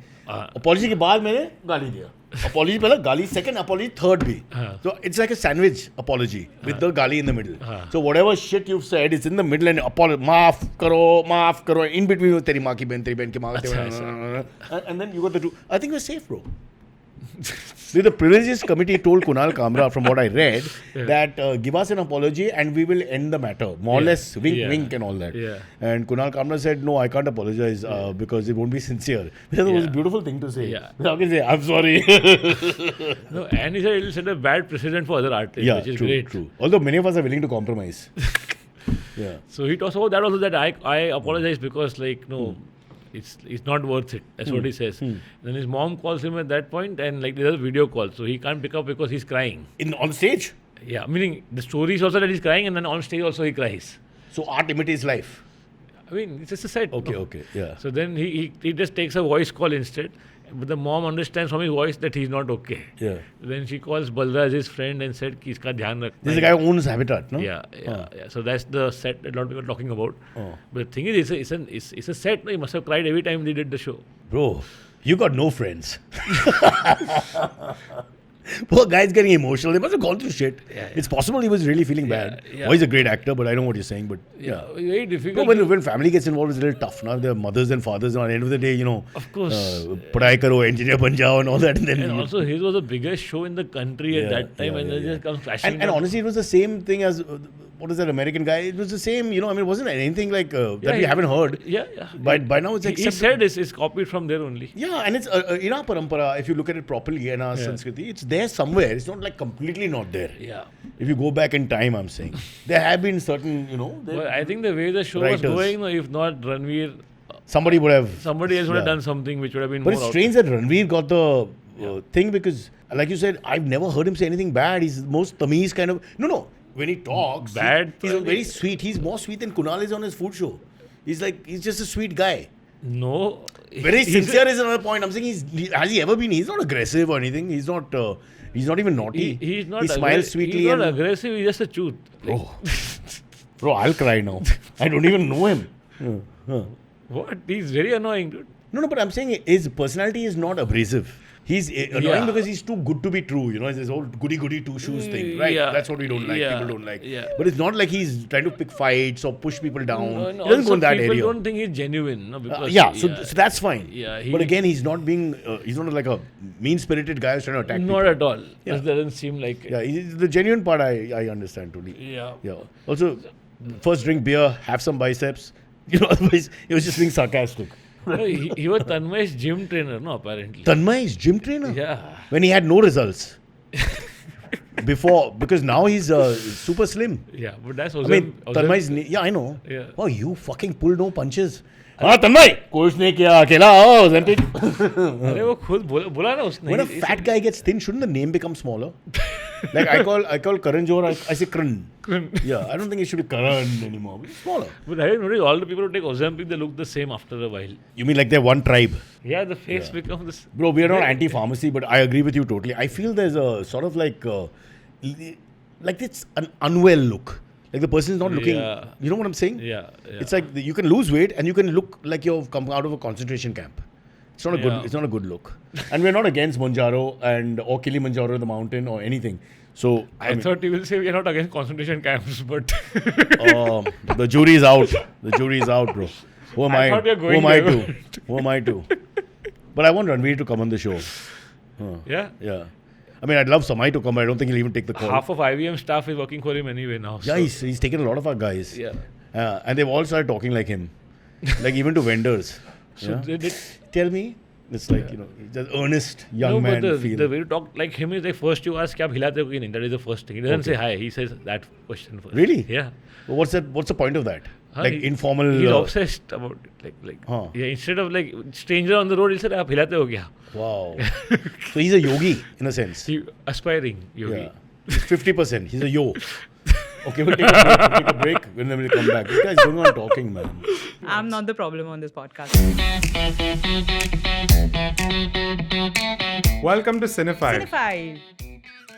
A: Apology के बाद मैंने गाली दिया. Apology पहला गाली, second apology, third भी. So it's like a sandwich apology with the gali in the middle. So whatever shit you've said, it's in the middle and माफ करो. In between तेरी माँ की बहन की माँ. And then you got the two. I think you're safe, bro. The Privileges Committee told Kunal Kamra, from what I read, that give us an apology and we will end the matter. More or less, wink and all that.
B: Yeah.
A: And Kunal Kamra said, no, I can't apologize because it won't be sincere. That was a beautiful thing to say.
B: Yeah.
A: How can you say, I'm sorry?
B: No, and he said it will set a bad precedent for other artists, which is great.
A: True. Although many of us are willing to compromise. Yeah.
B: So he talks about that also, that I apologize because it's not worth it. That's what he says. Then his mom calls him at that point and there's a video call. So he can't pick up because he's crying.
A: On stage?
B: Yeah, meaning the story is also that he's crying and then on stage also he cries.
A: So art imitates life.
B: I mean, it's just a set.
A: Okay, yeah.
B: So then he just takes a voice call instead. But the mom understands from his voice that he's not okay.
A: Yeah.
B: Then she calls Balraj, his friend, and said, "Ki iska dhyan rakhna."
A: This is a guy who owns Habitat, no?
B: Yeah. So that's the set that a lot of people are talking about. But the thing is, it's a set. No? He must have cried every time they did the show.
A: Bro, you got no friends. Poor guy's getting emotional. They must have gone through shit. It's possible he was really feeling bad.
B: Yeah.
A: Oh, he's a great actor, but I know what you're saying. But
B: Very difficult.
A: No, when family gets involved, it's a little tough. Now their mothers and fathers. And at the end of the day,
B: Of course.
A: Padai karo, engineer ban jao, and all that. And then
B: Also, his was the biggest show in the country at that time, and then just comes crashing.
A: And honestly, it was the same thing as what is that American guy? It was the same. It wasn't anything like that we haven't heard.
B: Yeah.
A: But by now it's
B: He said it's copied from there only.
A: Yeah, and it's in our parampara, if you look at it properly in our Sanskriti, it's there somewhere. It's not like completely not there.
B: Yeah.
A: If you go back in time, I'm saying. There have been certain,
B: Well, I think the way the show was going, if not Ranveer,
A: somebody else
B: would have done something which would have been
A: But
B: more
A: it's strange that Ranveer got the thing because, like you said, I've never heard him say anything bad. He's the most Tamiz kind of... No. When he talks, he's very sweet. He's more sweet than Kunal is on his food show. He's just a sweet guy.
B: No.
A: Very sincere is another point. I'm saying has he ever been? He's not aggressive or anything. He's not even naughty.
B: He's not.
A: He smiles sweetly.
B: He's not aggressive. He's just a truth.
A: Bro, I'll cry now. I don't even know him.
B: What? He's very annoying, dude.
A: No, but I'm saying his personality is not abrasive. He's annoying because he's too good to be true. It's this whole goody two shoes thing, right?
B: Yeah.
A: That's what we don't like.
B: Yeah.
A: People don't like.
B: Yeah.
A: But it's not like he's trying to pick fights or push people down.
B: No,
A: he doesn't go in that area.
B: People don't think he's genuine. No, because,
A: So that's fine.
B: Yeah,
A: but again, he's not being. He's not like a mean-spirited guy who's trying to attack people.
B: Not at all.
A: Yeah.
B: That doesn't seem like it.
A: Yeah, the genuine part I understand totally.
B: Yeah.
A: Also, first drink beer, have some biceps. Otherwise he was just being sarcastic.
B: No, he was Tanmay's gym trainer, no, apparently.
A: Tanmay's gym trainer?
B: Yeah.
A: When he had no results. Before, because now he's super slim.
B: Yeah, but that's
A: I mean, Tanmay's... I know.
B: Yeah.
A: Oh, you fucking pull no punches. Tanmay! Coach ne kiya akela.
B: अरे वो खुद बोला ना उसने.
A: When a fat guy gets thin, shouldn't the name become smaller? Like I call Karan Johar, I say Karan. Yeah, I don't think it should be Karan anymore. It's smaller.
B: But I didn't notice all the people who take Ozempic, they look the same after a while.
A: You mean like they're one tribe?
B: Yeah, the face becomes this.
A: Bro, we are not anti-pharmacy, but I agree with you totally. I feel there's a sort of like it's an unwell look. Like the person is not looking.
B: Yeah.
A: You know what I'm saying?
B: Yeah.
A: It's like you can lose weight and you can look like you've come out of a concentration camp. It's not a good. It's not a good look. And we're not against Monjaro or Kilimanjaro, the mountain, or anything. So
B: I thought you will say we're not against concentration camps, but
A: the jury is out. The jury is out, bro. Who am I? Who am I to? But I want Ranveer to come on the show.
B: Yeah.
A: I mean, I'd love Samai to come, but I don't think he'll even take the call.
B: Half of IBM staff is working for him anyway now.
A: Yeah,
B: so.
A: he's taken a lot of our guys.
B: Yeah.
A: And they've all started talking like him. Like even to vendors.
B: So they did.
A: Tell me. It's like, just earnest young man feel.
B: The way to talk like him is like first you ask, "Kya khilate ho ki nahi?" That is the first thing. He doesn't say hi. He says that question first.
A: Really?
B: Yeah.
A: Well, what's the point of that? Like informal.
B: He's obsessed about it. Yeah. Instead of like stranger on the road, he'll say, "Aap khilate ho kya?"
A: Wow. So he's a yogi in a sense.
B: Aspiring yogi.
A: Yeah. He's 50%. He's a yo. Okay, we'll take a break and then we'll come back. This guy's going on talking, man.
C: I'm not the problem on this podcast.
D: Welcome to Cinefive,
C: Cinefive.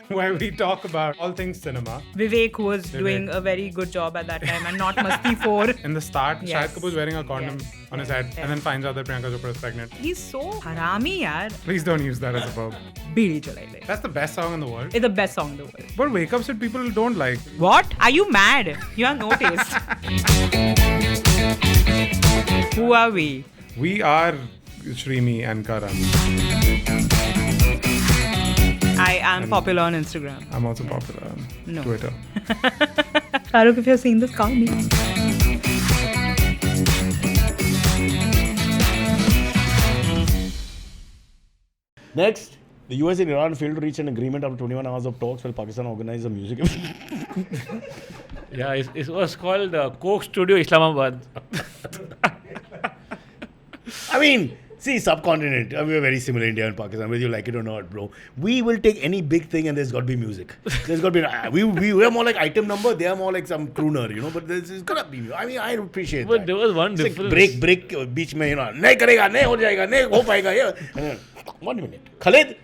D: where we talk about all things cinema.
C: Vivek was doing a very good job at that time and not Masti 4.
D: In the start,
C: Yes.
D: Shahid Kapoor's wearing a condom
C: Yes.
D: on his head
C: Yes.
D: and then finds out that Priyanka Chopra is pregnant.
C: He's so harami, yaar.
D: Please don't use that as a verb.
C: Beedi chalai le.
D: That's the best song in the world.
C: It's the best song in the world.
D: But wake ups that people don't like.
C: What? Are you mad? You have no taste. Who are we?
D: We are Shrimi and Karan.
C: I'm popular on Instagram.
D: I'm also popular on
C: No.
D: Twitter.
C: Farooq, if you're seeing this, call me.
A: Next, the US and Iran failed to reach an agreement after 21 hours of talks while Pakistan organized a music event.
B: Yeah, it was called Coke Studio Islamabad.
A: I mean, see, subcontinent, we're very similar, India and Pakistan, whether you like it or not, bro. We will take any big thing and there's got to be music. There's got to be, we're more like item number, they are more like some crooner, you know, but there's got to be, I mean, I appreciate
B: But
A: that.
B: there was one
A: It's
B: difference.
A: like break, beach mein, you know, nahi karega, nahi ho jayega, nahi ho paega, yeah. And then, 1 minute. Khalid?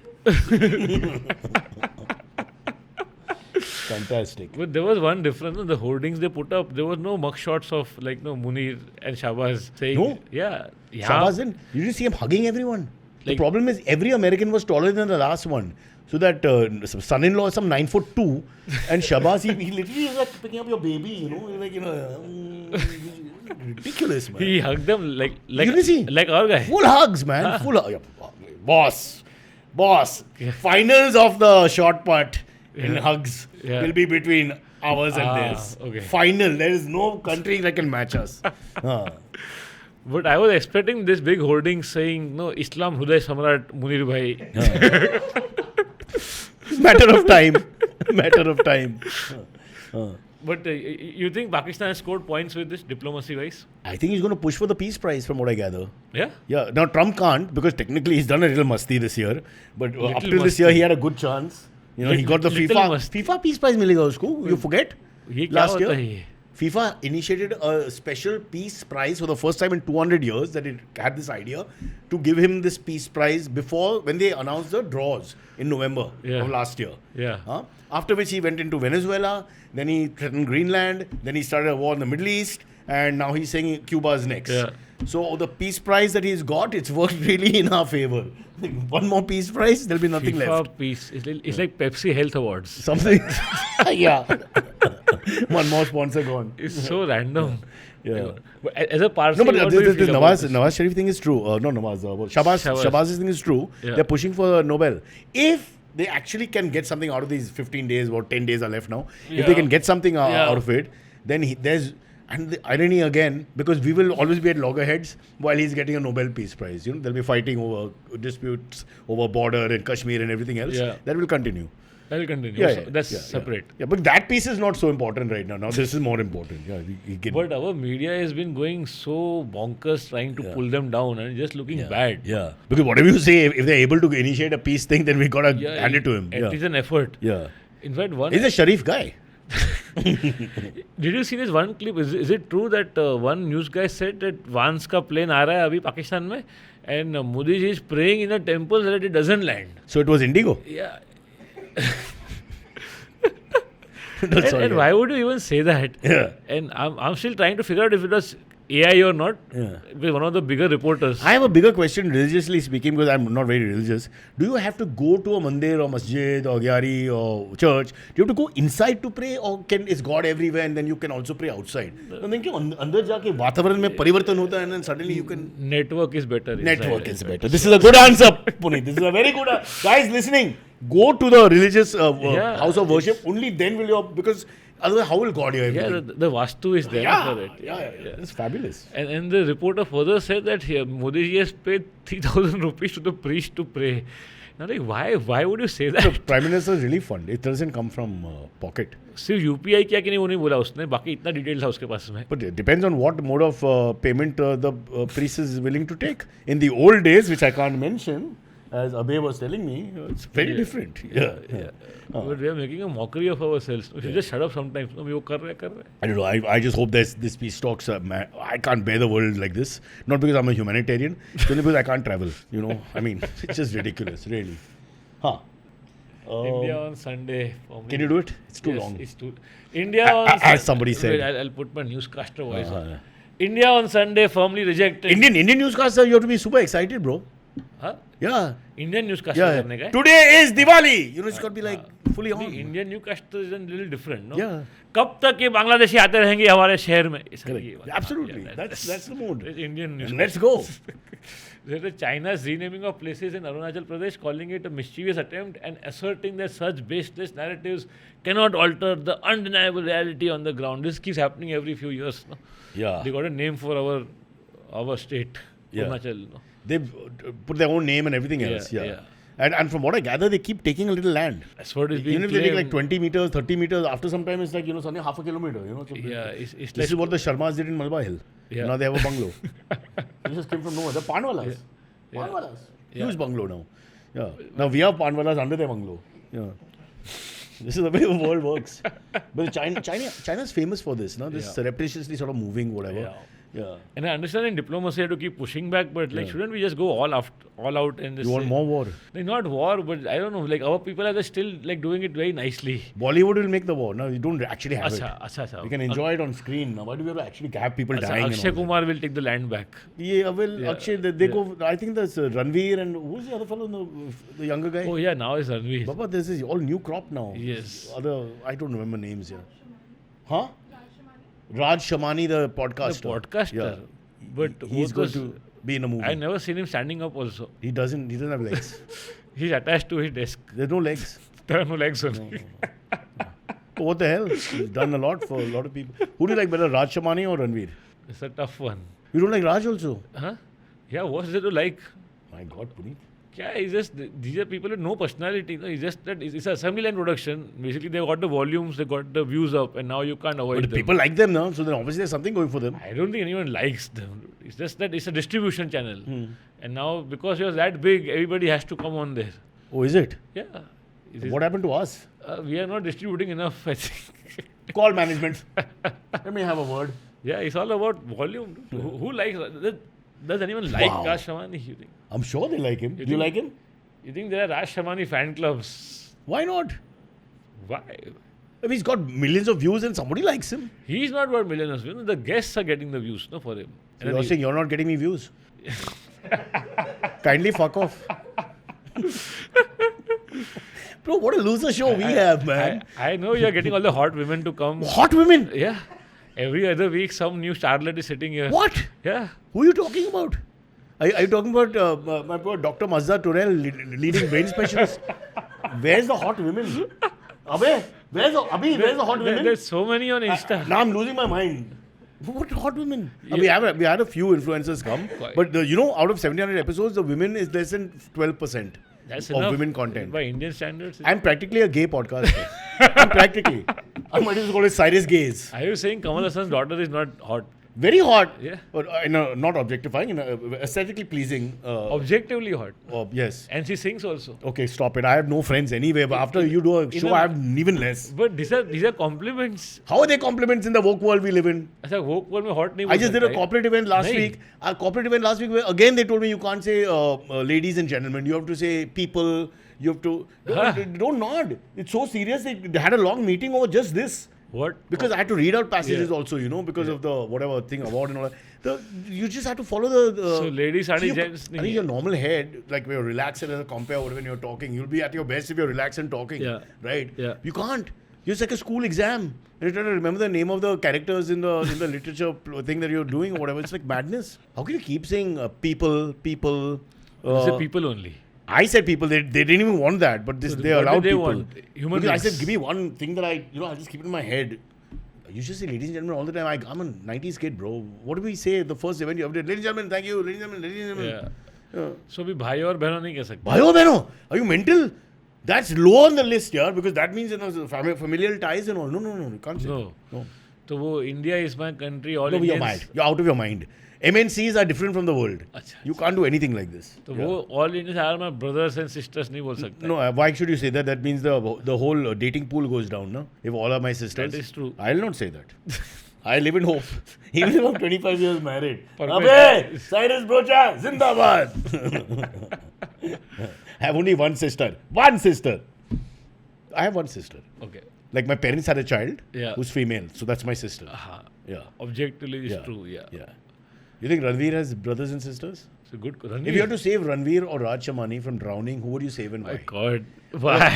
A: Fantastic.
B: But there was one difference. The hoardings they put up, there was no mugshots of like Munir and Shahbaz saying,
A: No?
B: yeah.
A: Shahbaz didn't. You didn't see him hugging everyone. The
B: Like-
A: problem is every American was taller than the last one. So that son-in-law is some 9'2", and Shahbaz, he literally is like picking up your baby, you know, like, you know, ridiculous, man.
B: He hugged them like
A: didn't see?
B: like our guy.
A: Full hugs, man. Full boss. Finals of the short put in hugs
B: Yeah.
A: will be between ours and theirs.
B: Okay.
A: Final. There is no country that can match us.
B: But I was expecting this big hoarding saying, no, Islam Huday Samrat Munir Bhai.
A: Matter of time. Matter of time.
B: But you think Pakistan has scored points with this diplomacy wise?
A: I think he's going to push for the peace prize, from what I gather.
B: Yeah?
A: Yeah. Now Trump can't, because technically he's done a little musty this year. But up
B: Little
A: till this year,
B: musty.
A: he had a good chance. You know, he got the
B: Little
A: FIFA
B: musty.
A: FIFA peace prize मिलेगा उसको. You forget?
B: ये क्या
A: Last
B: होता
A: year,
B: है ये?
A: FIFA initiated a special peace prize for the first time in 200 years, that it had this idea to give him this peace prize before, when they announced the draws in November
B: Yeah.
A: of last year.
B: Yeah.
A: After which he went into Venezuela, then he threatened Greenland, then he started a war in the Middle East, and now he's saying Cuba's next.
B: Yeah.
A: So the peace prize that he's got, it's worked really in our favor. One more peace prize, there'll be nothing
B: FIFA
A: left.
B: peace. It's like Pepsi Health Awards.
A: Something. Yeah. One more sponsor gone.
B: It's so random.
A: Yeah.
B: But as a Parsi,
A: No, but
B: what do you
A: this
B: feel about this?
A: Nawaz Sharif thing is true. No, Nawaz. Shabaz's thing is true.
B: Yeah.
A: They're pushing for Nobel. If they actually can get something out of these 15 days, or 10 days are left now, if they
B: Yeah.
A: can get something
B: Yeah.
A: out of it, then there's... And the irony again, because we will always be at loggerheads while he's getting a Nobel Peace Prize. You know, they'll be fighting over disputes over border and Kashmir and everything else.
B: Yeah.
A: That will continue.
B: I'll continue.
A: Yeah,
B: So
A: yeah,
B: that's
A: yeah,
B: separate.
A: Yeah, but that piece is not so important right now. Now this is more important. Yeah, we can,
B: But our media has been going so bonkers trying to pull them down and just looking bad.
A: Yeah, because whatever you say, if they're able to initiate a peace thing, then we gotta hand it to him.
B: It is an effort.
A: Yeah.
B: In fact, one.
A: He's a Sharif guy.
B: Did you see this one clip? Is it true that one news guy said that Vance ka plane aa raha hai abhi Pakistan mein, and Modi ji is praying in a temple so that it doesn't land?
A: So it was Indigo.
B: Yeah.
A: That's all,
B: And
A: yeah.
B: why would you even say that?
A: Yeah.
B: And I'm still trying to figure out if it was AI or not.
A: Yeah.
B: With one of the bigger reporters.
A: I have a bigger question, religiously speaking, because I'm not very religious. Do you have to go to a mandir or masjid or gyari or church? Do you have to go inside to pray, or is God everywhere and then you can also pray outside? And then क्यों अंदर जाके वातावरण में परिवर्तन होता है and then suddenly you can...
B: Network is better.
A: Network is better. This is a good answer, Puneet. This is a very good guys listening. Go to the religious
B: Yeah,
A: house of worship. Only then will you, because otherwise how will God hear
B: Yeah,
A: everything?
B: the Vastu is there for it.
A: Yeah. It's fabulous.
B: And the reporter further said that Modi ji has paid 3,000 rupees to the priest to pray. Now, like, why would you say that?
A: Prime Minister's relief fund. It doesn't come from pocket.
B: सिर्फ UPI किया कि नहीं वो नहीं बोला उसने, बाकी इतना डिटेल था उसके पास में.
A: But it depends on what mode of payment the priest is willing to take. In the old days, which I can't mention, as Abhay was telling me, it's very different. Yeah.
B: But we are making a mockery of ourselves. We should just shut up sometimes. No, वो कर रहे हैं.
A: I don't know. I just hope this peace talks. I can't bear the world like this. Not because I'm a humanitarian, only because I can't travel. You know, I mean, it's just ridiculous, really. Huh.
B: India on Sunday.
A: Can you do it? It's too
B: Yes,
A: long.
B: It's too. India on
A: As somebody said.
B: Wait, I'll put my newscaster voice on. India on Sunday firmly rejected.
A: Indian newscaster, you have to be super excited, bro.
B: Huh?
A: Yeah.
B: Indian newscaster
A: Yeah.
B: करने का है?
A: Today is Diwali. You know, it's got to be like fully
B: The
A: on.
B: Indian newscaster is a little different, no?
A: Yeah.
B: कब तक ये बांग्लादेशी आते रहेंगे हमारे शहर में?
A: Correct. Absolutely. That's the mood.
B: It's Indian news.
A: And let's go.
B: There's China's renaming of places in Arunachal Pradesh, calling it a mischievous attempt and asserting that such baseless narratives cannot alter the undeniable reality on the ground. This keeps happening every few years. No?
A: Yeah.
B: They got a name for our state,
A: Yeah.
B: Arunachal. No?
A: They put their own name and everything else. Yeah. And from what I gather, they keep taking a little land.
B: That's what is being
A: Even if they take like
B: claimed.
A: 20 meters, 30 meters, after some time it's like, suddenly half a kilometer, So
B: Yeah, it's
A: This
B: like
A: is what the Sharmas did in Malba Hill.
B: Yeah.
A: Now they have a bungalow. They just came from nowhere. The Panwalas.
B: Yeah.
A: Panwalas.
B: Yeah.
A: Huge bungalow now. Yeah. Now we have Panwalas under their bungalow. Yeah. This is the way the world works. But China's famous for this, no? This
B: Yeah.
A: surreptitiously sort of moving, whatever.
B: Yeah.
A: Yeah.
B: And I understand in diplomacy you have to keep pushing back, but like,
A: Yeah.
B: shouldn't we just go all out and just
A: You want
B: say-
A: more war?
B: Like, not war, but I don't know. Like our people are just still like doing it very nicely.
A: Bollywood will make the war. Now you don't actually have it.
B: Acha.
A: We can enjoy it on screen. Now why do we have to actually have people
B: Acha,
A: dying? and
B: Akshay
A: all that?
B: Kumar will take the land back.
A: Yeah, well,
B: Yeah.
A: Akshay, they
B: Yeah.
A: go. I think there's Ranveer and who's the other fellow, the younger guy?
B: Oh yeah, now it's Ranveer.
A: Baba, this is all new crop now.
B: Yes.
A: I don't remember names here. Huh? Raj Shamani, the podcaster.
B: The podcaster.
A: Yeah.
B: But
A: He's
B: what
A: going
B: was-
A: to be in a movie.
B: I never seen him standing up also.
A: He doesn't have legs.
B: He's attached to his desk.
A: There's no legs.
B: There are no legs only.
A: So what the hell? He's done a lot for a lot of people. Who do you like better, Raj Shamani or Ranveer?
B: It's a tough one.
A: You don't like Raj also?
B: Huh? Yeah, what's there to like?
A: My God, Puneet.
B: Yeah, it's just these are people with no personality. No? It's just that it's an assembly line production. Basically, they got the volumes, they got the views up, and now you can't avoid
A: But
B: them.
A: people like them now, so then obviously there's something going for them.
B: I don't think anyone likes them. It's just that it's a distribution channel,
A: Hmm.
B: and now because you're that big, everybody has to come on there.
A: Oh, is it?
B: Yeah. It is-
A: What happened to us?
B: we are not distributing enough, I think.
A: Call management. Let me have a word.
B: Yeah, it's all about volume. Who likes? Does anyone like
A: Wow.
B: Raj Shamani? You think?
A: I'm sure they like him. Do you
B: think-
A: like him?
B: You think there are Raj Shamani fan clubs?
A: Why not?
B: Why?
A: If he's got millions of views and somebody likes him.
B: He's not got millions of views. The guests are getting the views, no, for him.
A: So you're saying you're not getting me views? Kindly fuck off. Bro, what a loser show we have, man.
B: I know you're getting all the hot women to come.
A: Hot women?
B: Yeah. Every other week, some new starlet is sitting here.
A: What?
B: Yeah.
A: Who are you talking about? Are you talking about my poor Dr. Mazda Turel, leading brain specialist? Where's the hot women? Abhi, where's the hot women?
B: There's so many on Insta.
A: Now I'm losing my mind. What hot women? We had a few influencers come,
B: Quite.
A: but out of 700 episodes, the women is less than 12%
B: That's
A: of
B: enough.
A: women content.
B: By Indian standards.
A: I'm practically a gay podcaster. I'm practically. I might as well call it Cyrus Gaze.
B: Are you saying Kamal Hassan's daughter is not hot?
A: Very hot.
B: Yeah.
A: But not objectifying, aesthetically pleasing.
B: Objectively hot.
A: Yes.
B: And she sings also.
A: Okay, stop it. I have no friends anyway, but after you do a show, I have even less.
B: But these are compliments.
A: How are they compliments in the woke world we live in?
B: ऐसा woke world में hot नहीं
A: I
B: बोल
A: just did a
B: सकता है।
A: corporate event last
B: नहीं।
A: week. A corporate event last week where again they told me you can't say ladies and gentlemen. You have to say people. You have to don't nod. It's so serious. They had a long meeting over just this.
B: What?
A: Because I had to read out passages
B: Yeah.
A: also, because of the whatever thing award and all that. You just have to follow the.
B: So ladies,
A: see,
B: sari gents
A: I think your normal head, like when you're relaxed and as a compare when you're talking, you'll be at your best if you're relaxed and talking.
B: Yeah.
A: Right.
B: Yeah.
A: You can't. It's like a school exam. And you're trying to remember the name of the characters in the literature thing that you're doing or whatever. It's like madness. How can you keep saying people?
B: It's the people only.
A: I said people. They didn't even want that, but
B: So
A: they
B: what
A: allowed
B: did they
A: people.
B: want? Human
A: Because I
B: beings.
A: said, give me one thing that I'll just keep it in my head. You just say ladies and gentlemen all the time. I'm a 90s kid, bro. What do we say at the first event you have? Ladies and gentlemen, thank you. Ladies and gentlemen, ladies and gentlemen.
B: Yeah. So अभी भाई और बहनों नहीं कह सकते.
A: Bhayo beno, are you mental? That's low on the list, yeah, because that means familial ties and all. No, you can't say.
B: No.
A: No.
B: तो वो India is my country. All
A: No, you're
B: Indians.
A: mad. You're out of your mind. MNCs are different from the world.
B: अच्छा.
A: You can't do anything like this.
B: तो
A: Yeah.
B: वो all Indians are my brothers and sisters नहीं बोल सकते.
A: No, why should you say that? That means the whole dating pool goes down, no? If all are my sisters.
B: That is true.
A: I'll not say that. I live in hope. Even if I'm 25 years married.
B: Perfect.
A: Abey! Cyrus Brocha! Zindabad! I have only one sister. One sister! I have one sister.
B: Okay.
A: Like my parents had a child
B: Yeah.
A: who's female, so that's my sister. Yeah.
B: Objectively, it's
A: Yeah.
B: true. Yeah.
A: Yeah. You think Ranveer has brothers and sisters?
B: It's a good.
A: If you had to save Ranveer or Raj Shamani from drowning, who would you save and
B: My
A: why?
B: God. Why?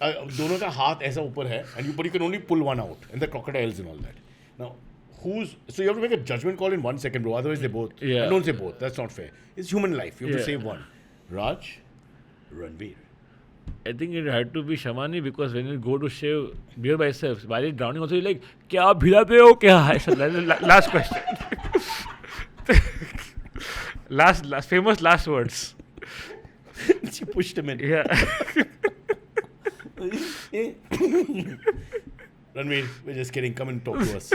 A: दोनों का हाथ ऐसा ऊपर है and you can only pull one out and the crocodiles and all that. Now, So you have to make a judgment call in 1 second, bro. Otherwise, they both.
B: Yeah.
A: And don't say both. That's not fair. It's human life. You have to
B: Yeah.
A: save one. Raj, Ranveer.
B: I think it had to be Shamani because when you go to shave beer by yourself, while it's drowning also, you're like, क्या आप भिलाते हो क्या? So last question. last famous last words.
A: She pushed him in.
B: Yeah.
A: Ranveer, we're just kidding. Come and talk to us.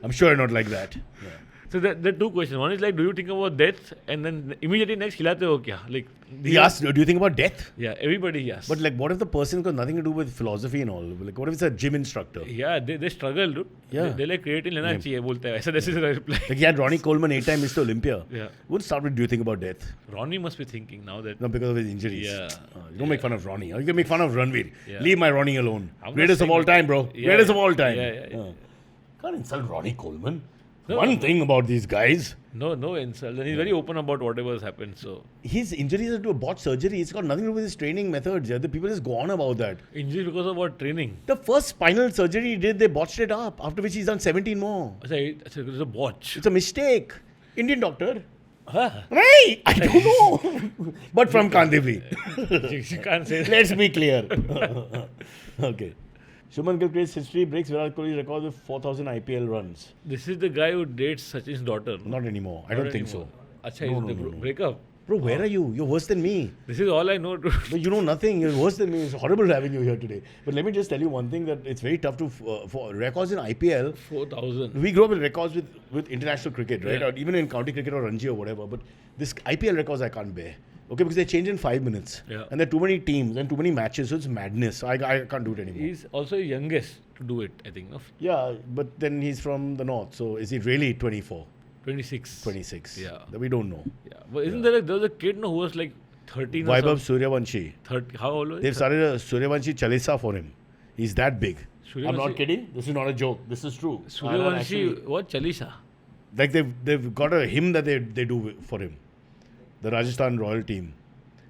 A: I'm sure you're not like that. Yeah.
B: So there are two questions. One is like, do you think about death? And then immediately next, खिलाते हो क्या? Like,
A: He asked, do you think about death?
B: yeah, everybody yes.
A: But like, what if the person's got nothing to do with philosophy and all? Like, what if it's a gym instructor?
B: yeah, they struggle, dude.
A: Yeah.
B: They like creatine लेना चाहिए बोलते हैं. ऐसा this is the reply.
A: Like, he had Ronnie Coleman 8-time Mr. Olympia.
B: Yeah.
A: Wouldn't start with, do you think about death?
B: Ronnie must be thinking now that.
A: No, because of his injuries.
B: Yeah.
A: You don't make fun of Ronnie. You can make fun of Ranveer.
B: Yeah.
A: Leave my Ronnie alone.
B: I'm not
A: Greatest of
B: saying
A: all
B: that-
A: time, bro.
B: Yeah,
A: Greatest
B: yeah.
A: of all time.
B: Yeah.
A: Can't insult Ronnie Coleman.
B: No.
A: One thing about these guys,
B: No insult. And he's very open about whatever has happened. So
A: his injuries are to a botched surgery. It's got nothing to do with his training methods. Yeah? The people just go on about that.
B: injury because of what training.
A: The first spinal surgery he did, they botched it up. After which he's done 17 more.
B: It's a botch.
A: It's a mistake. Indian doctor.
B: Huh?
A: Right? I don't know. But from Kandivli.
B: You can't say that.
A: Let's be clear. Okay. Shubman Gill creates history, breaks Virat Kohli's record with 4,000 IPL runs.
B: This is the guy who dates Sachin's daughter.
A: Not anymore. I don't think so.
B: Acha,
A: No,
B: is
A: no,
B: the
A: no.
B: break up.
A: Bro, where are you? You're worse than me.
B: This is all I know. To
A: But you know nothing. You're worse than me. It's horrible having you here today. But let me just tell you one thing that it's very tough to for records in IPL.
B: 4,000.
A: We grew up with records with international cricket, right?
B: Yeah.
A: Or even in county cricket or Ranji or whatever. But this IPL records I can't bear. Okay, because they change in 5 minutes.
B: Yeah.
A: And there are too many teams and too many matches, so it's madness. I can't do it anymore.
B: He's also youngest to do it, I think. No?
A: Yeah, but then he's from the north, so is he really 24,
B: 26.
A: 26?
B: Yeah.
A: That we don't know.
B: Yeah. But isn't there was a kid no, who was like 13 or
A: Vaibhav
B: something?
A: Suryavanshi.
B: 30, how old was he?
A: They've started a Suryavanshi Chalisa for him. He's that big. I'm not
B: Suryavanshi-
A: kidding. This is not a joke. This is true.
B: Suryavanshi, what? Chalisha?
A: Like they've got a hymn that they do for him. The Rajasthan Royal team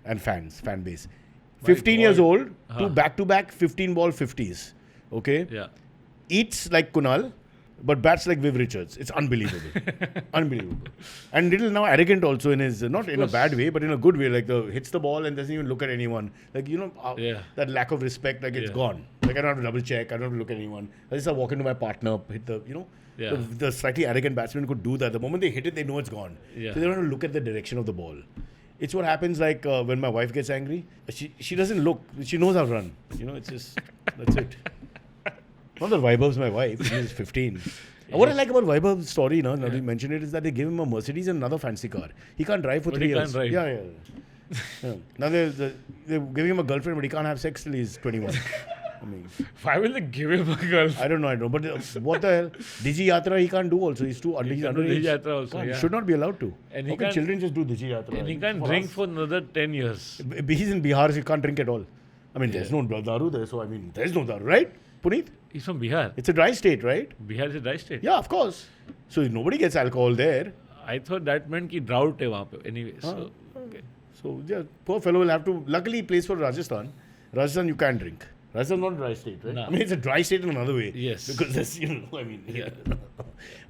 A: and fan base. 15 years
B: God.
A: old,
B: Huh.
A: two back-to-back 15-ball 50s. Okay?
B: Yeah.
A: Eats like Kunal, but bats like Viv Richards. It's unbelievable. Unbelievable. And little now arrogant also in his, not in a bad way, but in a good way. Like hits the ball and doesn't even look at anyone. Like,
B: Yeah.
A: that lack of respect, like it's
B: Yeah.
A: gone. Like I don't have to double check. I don't have to look at anyone. I just walk into my partner, hit the,
B: Yeah.
A: the slightly arrogant batsman could do that. The moment they hit it, they know it's gone.
B: Yeah.
A: So they don't have to look at the direction of the ball. It's what happens like when my wife gets angry. She doesn't look. She knows I've run. It's just, that's it. Not that Vaibhav's my wife. She's 15. What I like about Vaibhav's story, now that you mentioned it, is that they gave him a Mercedes and another fancy car. He can't drive for
B: But
A: 3
B: he
A: years.
B: can't drive.
A: Yeah. Now they're giving him a girlfriend, but he can't have sex till he's 21. I mean,
B: Why will they give him a girl?
A: I don't know. But what the hell? Digi Yatra he can't do also. He's too he's
B: can't do
A: underage.
B: Digi Yatra also,
A: Can't.
B: yeah.
A: He should not be allowed to.
B: And
A: How
B: he
A: can
B: can't-
A: children just do Digi Yatra?
B: And he can't
A: For
B: drink
A: us.
B: for another 10 years.
A: He's in Bihar, so he can't drink at all. I mean, there's no daru there, so I mean, there's no daru, right? Puneet?
B: He's from Bihar.
A: It's a dry state, right?
B: Bihar is a dry state.
A: Yeah, of course. So nobody gets alcohol there.
B: I thought that meant कि drought है वहाँ पे. Anyway, so okay.
A: So yeah, poor fellow will have to. Luckily, he plays for Rajasthan. Rajasthan, you can drink. Rajasthan not a dry state, right?
B: No.
A: I mean, it's a dry state in another way.
B: Yes.
A: Because there's, I mean, yeah.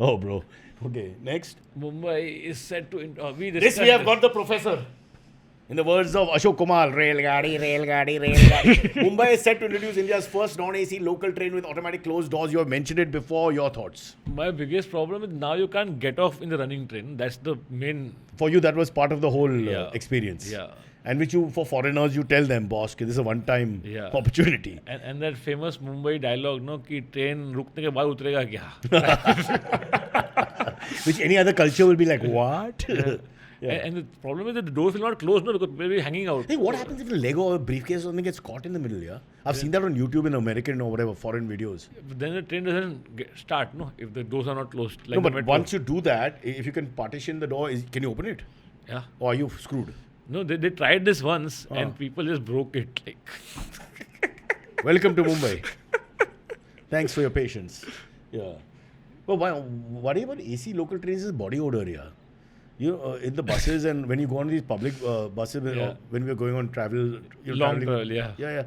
A: Oh, bro. Okay, next.
B: Mumbai is set to. We
A: This
B: discussed
A: we have got the professor. In the words of Ashok Kumar, Railgadi. Mumbai is set to introduce India's first non-AC local train with automatic closed doors. You have mentioned it before. Your thoughts?
B: My biggest problem is now you can't get off in the running train. That's the main.
A: For you, that was part of the whole
B: Yeah.
A: experience.
B: Yeah.
A: And which you, for foreigners, you tell them, boss, this is a one-time
B: Yeah.
A: opportunity.
B: And that famous Mumbai dialogue, no, कि train रुकने के बाद उतरेगा क्या?
A: Which any other culture will be like, what? Yeah.
B: And the problem is that the doors will not close, no, because they'll be hanging out.
A: Hey, what happens if a Lego or a briefcase or something gets caught in the middle, yeah? I've seen that on YouTube in American or whatever, foreign videos.
B: But then the train doesn't start, no, if the doors are not closed. Like
A: No,
B: the
A: but
B: metro.
A: once you do that, if you can partition the door, can you open it?
B: Yeah.
A: Or are you screwed?
B: No, they tried this once and people just broke it. Like,
A: Welcome to Mumbai. Thanks for your patience. Yeah. But what about AC local trains is body odor, yeah? You know, in the buses and when you go on these public buses, when we are going on travel,
B: Long
A: traveling-
B: travel, yeah.
A: yeah.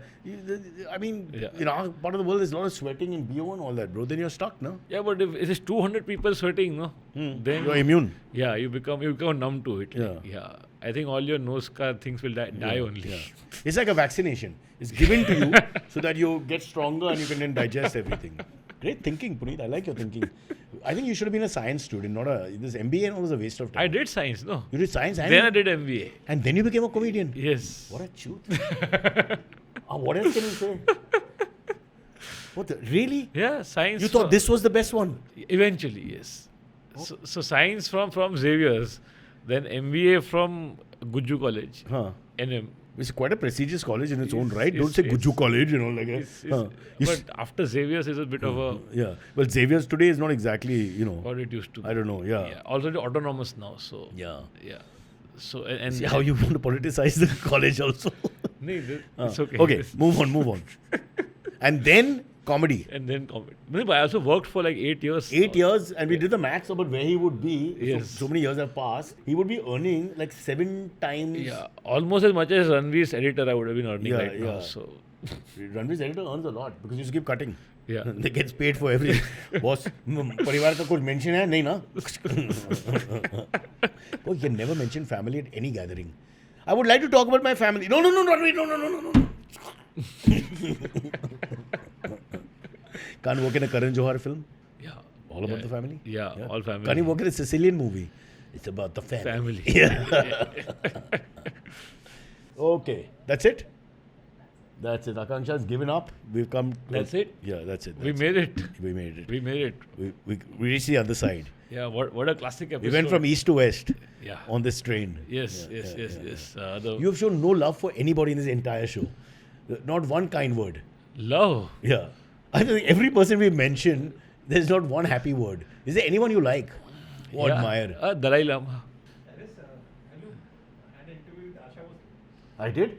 A: I mean,
B: Yeah.
A: in our part of the world, there's a lot of sweating and BO and all that, bro. Then you're stuck, no?
B: Yeah, but if it is 200 people sweating, no, then
A: You're immune.
B: yeah, you become numb to it.
A: Yeah.
B: Yeah. I think all your nose scar things will die only.
A: Yeah. It's like a vaccination. It's given to you so that you get stronger and you can then digest everything. Great thinking, Puneet. I like your thinking. I think you should have been a science student, not a. This MBA and all was a waste of time.
B: I did science, no.
A: You did science
B: Then I
A: and,
B: did MBA.
A: and then you became a comedian.
B: Yes.
A: What a truth. What else can you say? What the, really?
B: Yeah, science.
A: You thought this was the best one?
B: Eventually, yes. So science from Xavier's, then MBA from Guju College,
A: Huh.
B: NM.
A: It's quite a prestigious college in its own right.
B: It's-
A: Don't say
B: it's-
A: Guju College, like a.
B: It's-
A: huh. You
B: but after Xavier's is a bit of a
A: yeah. Well, Xavier's today is not exactly,
B: what it used to be.
A: I don't know. Yeah.
B: Also the autonomous now, so
A: Yeah.
B: yeah. So and
A: See how you want to politicize the college also.
B: it's okay.
A: Okay, move on. And then comedy.
B: And then comedy. But I also worked for like 8 years.
A: 8 years, and we did the maths about where he would be.
B: Yes.
A: So many years have passed. He would be earning like 7 times.
B: Yeah, almost as much as Ranveer's editor I would have been earning
A: Yeah,
B: right now.
A: yeah.
B: So
A: Ranveer's editor earns a lot because you just keep cutting.
B: yeah.
A: They gets paid for everything. Boss, परिवार का कुछ mention है नहीं ना? Oh, you never mention family at any gathering. I would like to talk about my family. No, no. Can't work in a Karan Johar film.
B: Yeah.
A: All about
B: Yeah.
A: the family.
B: Yeah, all family.
A: Can't you work in a Sicilian movie? It's about the family.
B: Family.
A: Yeah. Okay, that's it. That's it. Akanksha's given up. We've come.
B: That's it?
A: Yeah, that's it.
B: We
A: that's
B: made it.
A: it. We made it.
B: We made it.
A: We reached the other side.
B: Yeah. What a classic episode.
A: We went from east to west
B: Yeah.
A: on this train.
B: Yes.
A: Yeah,
B: Yes.
A: yeah,
B: Yes.
A: yeah,
B: Yes. The
A: You have shown no love for anybody in this entire show. Not one kind word.
B: love.
A: Yeah. I think every person we mentioned, there's not one happy word. Is there anyone you like or
B: Yeah.
A: admire?
B: Dalai Lama.
A: I did.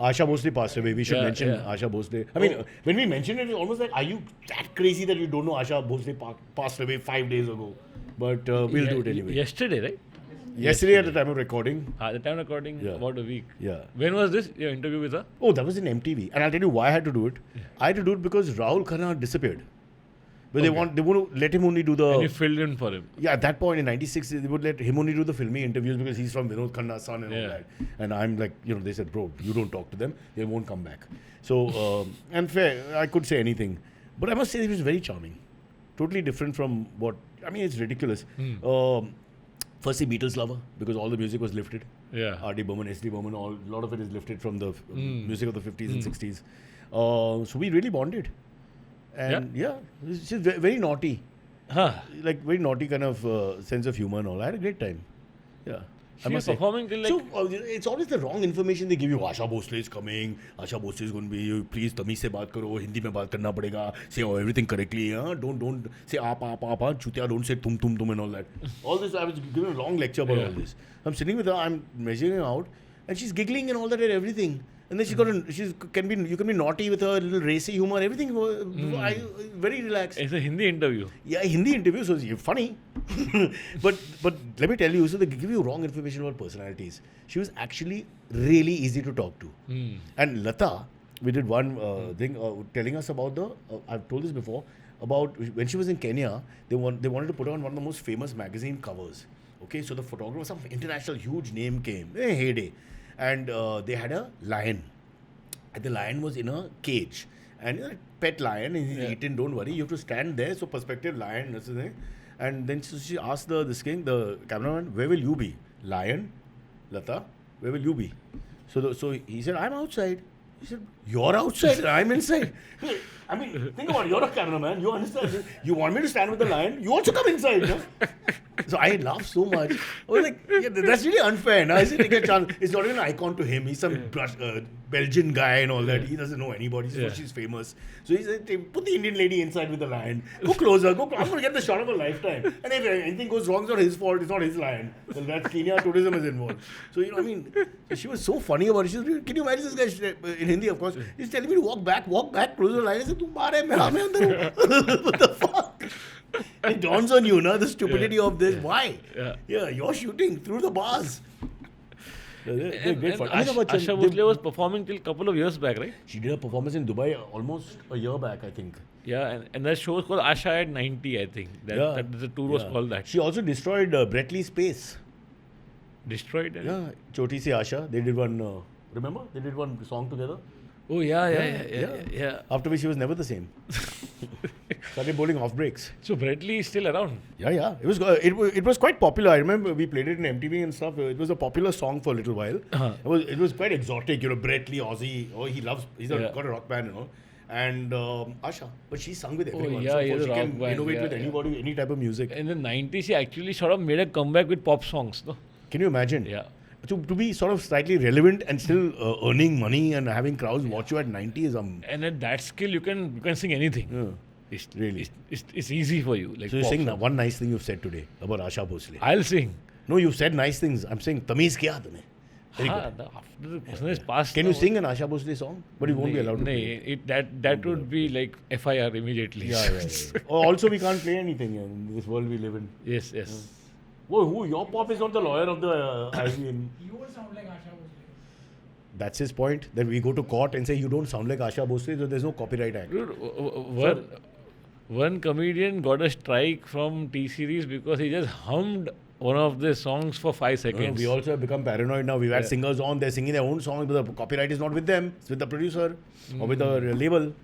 A: Asha Bhosle passed away. We should
B: Yeah,
A: mention
B: yeah.
A: Asha Bhosle. I mean, when we mentioned it, it's almost like, are you that crazy that you don't know Asha Bhosle passed away 5 days ago? But we'll do it anyway.
B: Yesterday, right?
A: Yesterday at the time of recording.
B: At the time recording,
A: Yeah.
B: about a week.
A: Yeah.
B: When was this? Your interview with her?
A: Oh, that was in MTV. And I'll tell you why I had to do it. I had to do it because Rahul Khanna disappeared. But they want to let him only do
B: And you
A: the.
B: filled in for him.
A: Yeah, at that point in '96, they would let him only do the filming interviews because he's from Vinod Khanna's son and all
B: Yeah.
A: that. And I'm like, they said, bro, you don't talk to them, they won't come back. So, and fair, I could say anything. But I must say, he was very charming. Totally different from what, I mean, it's ridiculous. Firstly, Beatles lover because all the music was lifted.
B: Yeah.
A: R.D. Burman, S.D. Burman, a lot of it is lifted from the music of the 50s and 60s. So we really bonded. And she's very naughty.
B: Huh.
A: Like very naughty kind of sense of humor and all. I had a great time. Yeah.
B: She was performing till like.
A: So it's always the wrong information they give you. Asha Bhosle is coming. Asha Bhosle is going to be. Please, तमीज़ से बात करो. हिंदी में बात करना पड़ेगा. Say everything correctly. Don't say आप. Chutiya. Don't say tum and all that. All this I was giving a long lecture about all this. I'm sitting with her. I'm measuring her out, and she's giggling and all that and everything. And then you can be naughty with her, little racy humor, everything. Very relaxed.
B: It's a Hindi interview.
A: Yeah, Hindi interview, so it's funny. but let me tell you, so they give you wrong information about personalities. She was actually really easy to talk to. And Lata, we did one thing telling us about I've told this before, about when she was in Kenya, they wanted to put her on one of the most famous magazine covers. Okay, so the photographer, some international huge name came, heyday. And they had a lion. And the lion was in a cage. And a pet lion, and he's eaten, don't worry. You have to stand there, so perspective lion, that's the thing. And then she asked the cameraman, where will you be? Lion, Lata, where will you be? So he said, I'm outside. He said, you're outside, I'm inside. I mean, think about it, you're a cameraman, you understand. You want me to stand with the lion, you also come inside. No? So I laughed so much. I was like, that's really unfair. Now, take a chance. It's not even an icon to him. He's some Belgian guy and all that. He doesn't know anybody. She's famous. So he said, put the Indian lady inside with the lion. Go closer. I'm going to get the shot of a lifetime. And if anything goes wrong, it's not his fault. It's not his lion. Well, that's Kenya tourism is involved. So, I mean, she was so funny about it. She was, can you imagine this guy in Hindi, of course? He's telling me to walk back, closer to the lion. I said, "Tu baar hai, main andar hu." What the fuck? It dawns on you, the stupidity of this. Why?
B: Yeah.
A: You're shooting through the bars. They're great fun.
B: And
A: Amitabh Bachchan,
B: Asha Bhosle was performing till couple of years back, right?
A: she did a performance in Dubai almost a year back, I think.
B: Yeah, and that show was called Asha at 90, I think. That the tour was called that.
A: She also destroyed Bretley Space.
B: Destroyed.
A: Yeah, Choti Se Asha. They did one. Remember? They did one song together.
B: Oh yeah.
A: After which she was never the same. Started bowling off breaks.
B: So Bradley is still around.
A: Yeah. It was quite popular. I remember we played it in MTV and stuff. It was a popular song for a little while. It was quite exotic. Bretley, Aussie. Oh, he's got a rock band, And Asha, but she sung with everyone.
B: yeah,
A: so
B: he has
A: she
B: a rock
A: can
B: band,
A: innovate with anybody, any type of music.
B: In the 90s, he actually sort of made a comeback with pop songs, no?
A: Can you imagine?
B: Yeah.
A: To be sort of slightly relevant and still earning money and having crowds watch you at 90 is
B: And at that skill, you can sing anything. It's
A: really.
B: It's easy for you. Like
A: So you're
B: pop
A: saying
B: song.
A: one nice thing you've said today about Asha Bhosle.
B: I'll sing.
A: No, you've said nice things. I'm saying tamiz kiya tumhe. Very good.
B: After the person is passed.
A: Can you sing an Asha Bhosle song? But you won't be allowed to. play.
B: That would be like FIR immediately.
A: Yeah. Also, we can't play anything in this world we live in.
B: Yes.
A: Whoa, your pop is not the lawyer of the IVN.
E: You would sound like Asha Bhosle.
A: That's his point. That we go to court and say you don't sound like Asha Bhosle, so there's no copyright act.
B: Dude, one comedian got a strike from T-Series because he just hummed one of the songs for 5 seconds.
A: We also have become paranoid now. We've had singers on, they're singing their own songs, but the copyright is not with them. It's with the producer or with the label.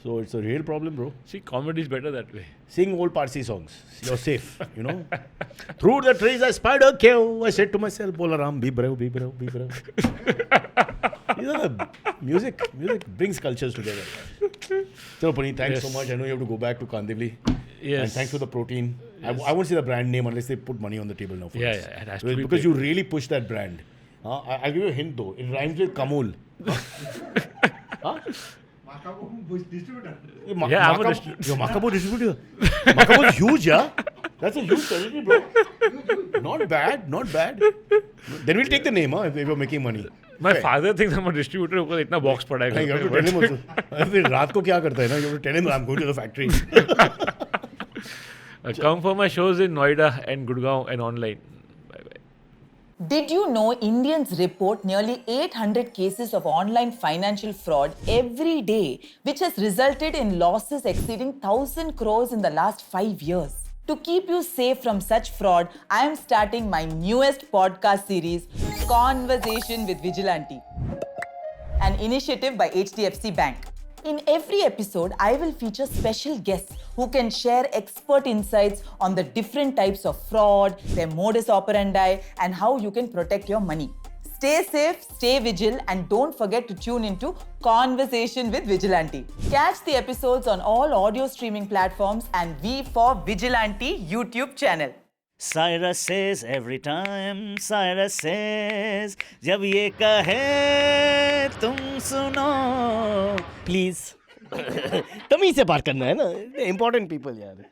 A: So it's a real problem, bro.
B: See, comedy is better that way.
A: Sing old Parsi songs. You're safe, Through the trees a spider came. I said to myself, Bola Ram, be brave, be brave, be brave. Music brings cultures together. So, Puneet, thanks so much. I know you have to go back to Kandivali.
B: Yes.
A: And thanks for the protein. I won't say the brand name unless they put money on the table now for us.
B: Yeah, it has to be
A: Because
B: big.
A: you really push that brand. I'll give you a hint though. It rhymes with Kamul.
E: Distributor.
B: Yeah, I'm a distributor.
A: You're Makabu distributor. Makabu is huge, yeah? That's a huge territory, bro. Not bad. Then we'll take the name, if you're making money.
B: My father thinks I'm a distributor because इतना box पड़ा है
A: You have to
B: घर
A: tell
B: पे.
A: him also. फिर रात को क्या करता है ना? You have to tell him I'm going to the factory.
B: Come for my shows in Noida and Gurgaon and online. Bye-bye.
F: Did you know Indians report nearly 800 cases of online financial fraud every day, which has resulted in losses exceeding 1,000 crores in the last 5 years? To keep you safe from such fraud, I am starting my newest podcast series, Conversation with Vigilante, an initiative by HDFC Bank. In every episode, I will feature special guests who can share expert insights on the different types of fraud, their modus operandi, and how you can protect your money. Stay safe, stay vigilant, and don't forget to tune into Conversation with Vigilante. Catch the episodes on all audio streaming platforms and V for Vigilante YouTube channel.
G: Cyrus says every time, Cyrus says, जब ये कहे तुम सुनो,
A: Please. तमीज से बात करना है ना. Important people, यार.